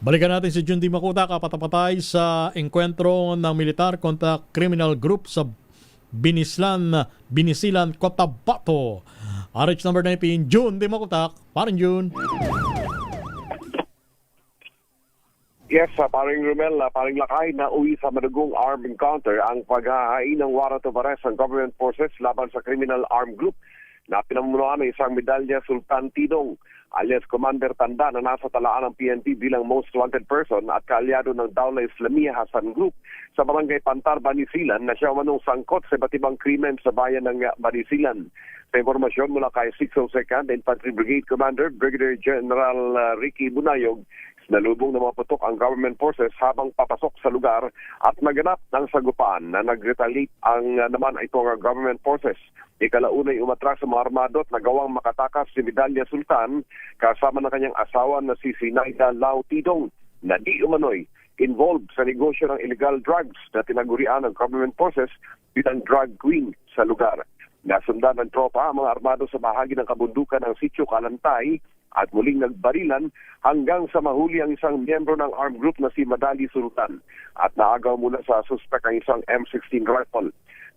Balikan natin si June Di Makutak, kapatapatay sa engkwentro ng militar kontra criminal group sa Binisilan, Cotabato. RH number 19, June Di Makutak. Paring June. Yes, paring Romel, paring Lakay na uwi sa madugong armed encounter ang paghahain ng warrant of arrest ng government forces laban sa criminal armed group na pinamunuan ng isang medalya Sultan Tidong alias Commander Tanda na nasa talaan ng PNP bilang most wanted person at kaalyado ng Dawla Islamiyah Hasan Group sa barangay Pantar, Banisilan na siya manong sangkot sa iba't ibang krimen sa bayan ng Banisilan. Sa informasyon mula kay 602nd Infantry Brigade Commander Brigadier General Ricky Bunayog, nalubong ng mga putok ang government forces habang papasok sa lugar at naganap ng sagupaan na nag-retaliate ang naman itong government forces. Ikalaunay umatras sa mga armado at nagawang makatakas si Medalya Sultan kasama ng kanyang asawa na si Sinaida Lau Tidong na di umano'y involved sa negosyo ng illegal drugs na tinagurian ng government forces bilang drug queen sa lugar. Nasundan ng tropa ang mga armado sa bahagi ng kabundukan ng Sitio Kalantay at muling nagbarilan hanggang sa mahuli ang isang miyembro ng armed group na si Madali Sultan at naagaw muna sa suspect ang isang M16 rifle.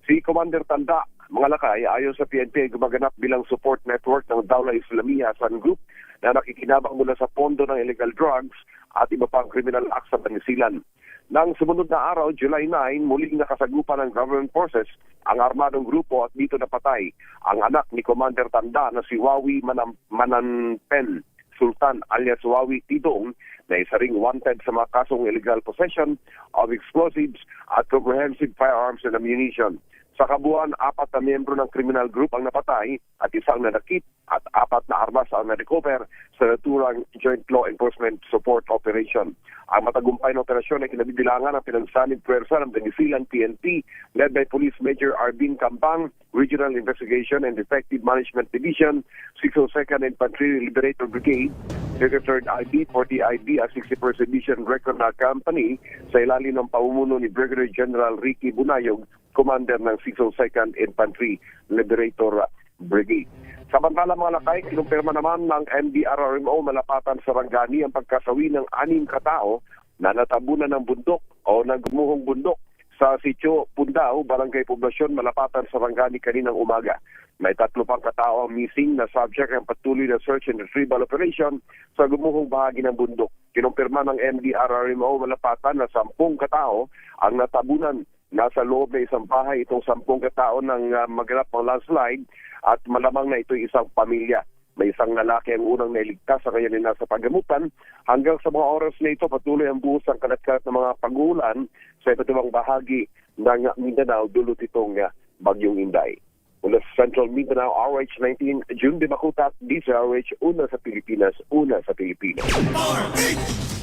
Si Commander Tanda, mga lakay, ayon sa PNP, ay gumaganap bilang support network ng Dawla Islamiyah San Group na nakikinabang mula sa pondo ng illegal drugs at iba pang criminal acts sa Bangisilan. Nang sumunod na araw, July 9, muling nakasagupan ng government forces ang armadong grupo at dito napatay ang anak ni Commander Tanda na si Wawi Mananpen Sultan alias Wawi Tidong na isa ring wanted sa mga kasong illegal possession of explosives at comprehensive firearms and ammunition. Sa kabuuan, 4 na miyembro ng criminal group ang napatay at isang nanakit at 4 na armas ang na-recover sa naturang Joint Law Enforcement Support Operation. Ang matagumpay na operasyon ay kinabibilangan ng pinagsanib puwersa ng Bangisilan PNP led by Police Major Arbin Campang, Regional Investigation and Effective Management Division, 602nd Infantry Liberator Brigade, 33rd IB, 40 IB at 61st Division Recon Company sa ilalim ng pamumuno ni Brigadier General Ricky Bunayog, Commander ng 602nd Infantry Liberator Brigade. Samantala mga lakay, kinumpirma naman ng NDRRMO malapatan sa Rangani ang pagkasawi ng 6 katao na natabunan ng bundok o ng gumuhong bundok sa Sitio Pundao, Barangay Poblasyon, malapatan sa Rangani kaninang umaga. May 3 pang katao ang missing na subject ng patuloy na search and retrieval operation sa gumuhong bahagi ng bundok. Kinumpirma ng NDRRMO malapatan na 10 katao ang natabunan. Nasa loob na isang bahay itong 10 katao ng maganap ng landslide at malamang na ito'y isang pamilya. May isang lalaki ang unang nailigtas sa kanya nasa paggamutan. Hanggang sa mga oras na ito, patuloy ang buhos ang kalat-kalat ng mga pag-uulan sa iba't ibang bahagi ng Mindanao dulot itong Bagyong Inday. Mula sa Central Mindanao, RH19, June de Macutat, DZRH, una sa Pilipinas, una sa Pilipinas.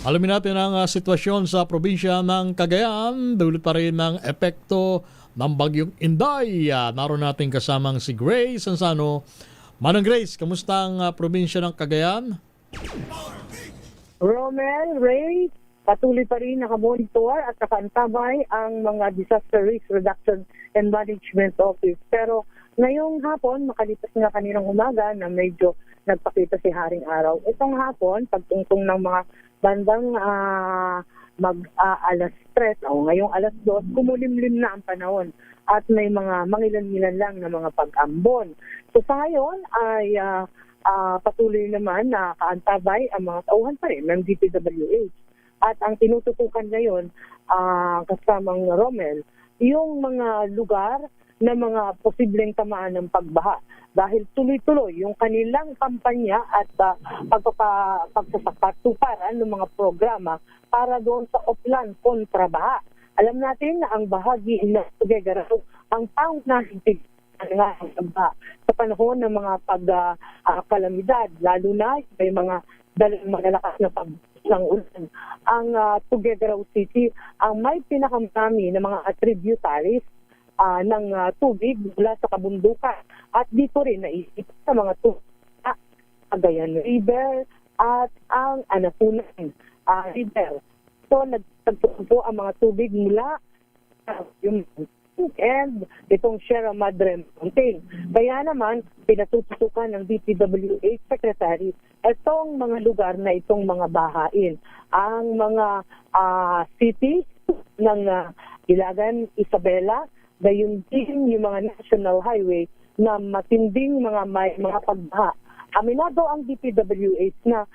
Alamin natin ang sitwasyon sa probinsya ng Cagayan. Dulot pa rin ng epekto ng Bagyong Inday. Naroon natin kasamang si Grace Ansano. Manang Grace, kamusta ang probinsya ng Cagayan? Romel, Ray, patuloy pa rin nakamonitor at nakaantabay ang mga Disaster Risk Reduction and Management Office. Pero ngayong hapon, makalipas nga kaninang umaga na medyo nagpakita si Haring Araw. Itong hapon, pagtungtong ng mga bandang alas 3 o ngayong alas 2, kumulimlim na ang panahon at may mga mangilan-ngilan lang na mga pag-ambon. So sa ngayon ay patuloy naman na kaantabay ang mga tauhan pa rin ng DPWH. At ang tinututukan ngayon kasamang Romel, yung mga lugar na mga posibleng tamaan ng pagbaha dahil tuloy-tuloy yung kanilang kampanya at pagsasakatuparan ng mga programa para doon sa Oplan kontra baha. Alam natin na ang bahagi ng Tuguegarao ang pangunahing sa panahon ng mga pagkalamidad, lalo na may mga malalakas na ng ulan. Ang Tuguegarao City ang may pinakamarami ng mga tributaries ng tubig mula sa kabundukan. At dito rin naisip sa mga tubig, Cagayan River at ang Anapunan River. So nagtagpo ang mga tubig mula yung and itong Sierra Madre Mountain. Kaya naman, pinatututukan ng DPWH Secretary itong mga lugar na itong mga bahain. Ang mga city ng Ilagan, Isabela, gayon din yung mga national highway na matinding mga pagbaha. Aminado ang DPWH na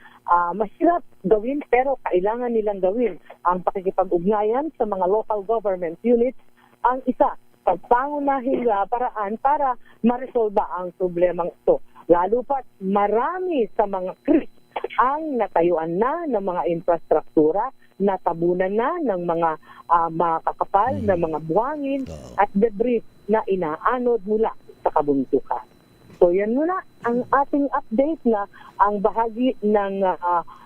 mahirap gawin pero kailangan nilang gawin ang pakikipag-ugnayan sa mga local government units ang isa sa pangunahing paraan para maresolba ang problemang ito. Lalo pat marami sa mga creek ang natayuan na ng mga infrastruktura, natabunan na ng mga makakapal na mga buhangin at debris na inaanod mula sa kabundukan. So yan muna ang ating update na ang bahagi ng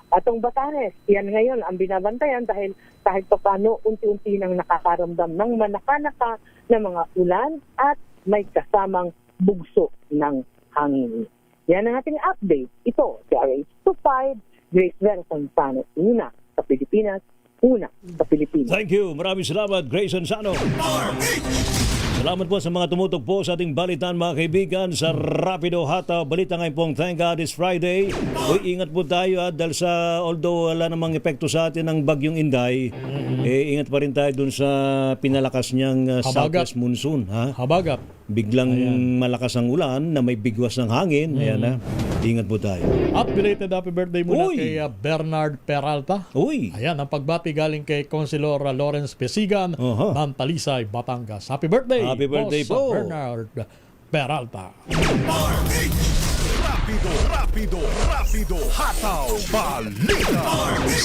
atong Batanes. Yan ngayon ang binabantayan dahil kahit pa paano unti-unti nang nakakaramdam ng manaka-naka na mga ulan at may kasamang bugso ng hangin. Yan ang ating update. Ito, si RH25, Grace Vera Ansano, una sa Pilipinas, una sa Pilipinas. Thank you. Maraming salamat, Grace Ansano. Salamat po sa mga tumutok po sa ating balitan mga kaibigan sa Rapido Hataw. Balita ngayon pong thank God it's Friday. Uy, ingat po tayo dahil sa although wala namang epekto sa atin ng bagyong Inday, ingat pa rin tayo dun sa pinalakas niyang southwest monsoon. Ha? Habagat. Biglang malakas ang ulan na may bigwas ng hangin. Ayan na. Ingat po tayo. At belated happy birthday muna Uy! kay Bernard Peralta. Uy! Ayan, ang pagbati galing kay Consilor Lawrence Pesigan ng Talisay, Batangas. Happy birthday! Happy birthday Boss po! Bernard Peralta. Rapido, hataw, balita.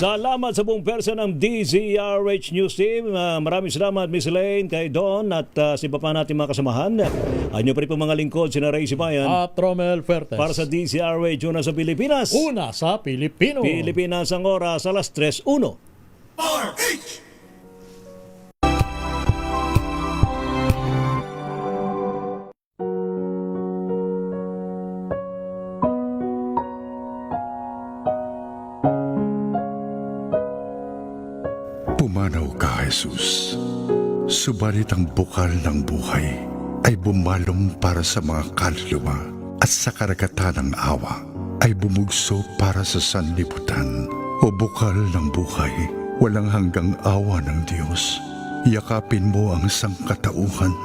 Salamat sa buong persa ng DZRH News Team. Maraming salamat Miss Elaine, kay Don at sa iba pa natin mga kasamahan. Anyo pa rin po mga lingkod, sina Ray Sibayan. At Romel Fertes. Para sa DZRH, una sa Pilipinas. Una sa Pilipino. Pilipinas ang oras, alas 3:01. Pumanaw ka, Jesus. Subalit ang bukal ng buhay ay bumalong para sa mga kaluluwa at sa karagatan ng awa ay bumugso para sa sanlibutan. O bukal ng buhay, walang hanggang awa ng Diyos. Yakapin mo ang sangkatauhan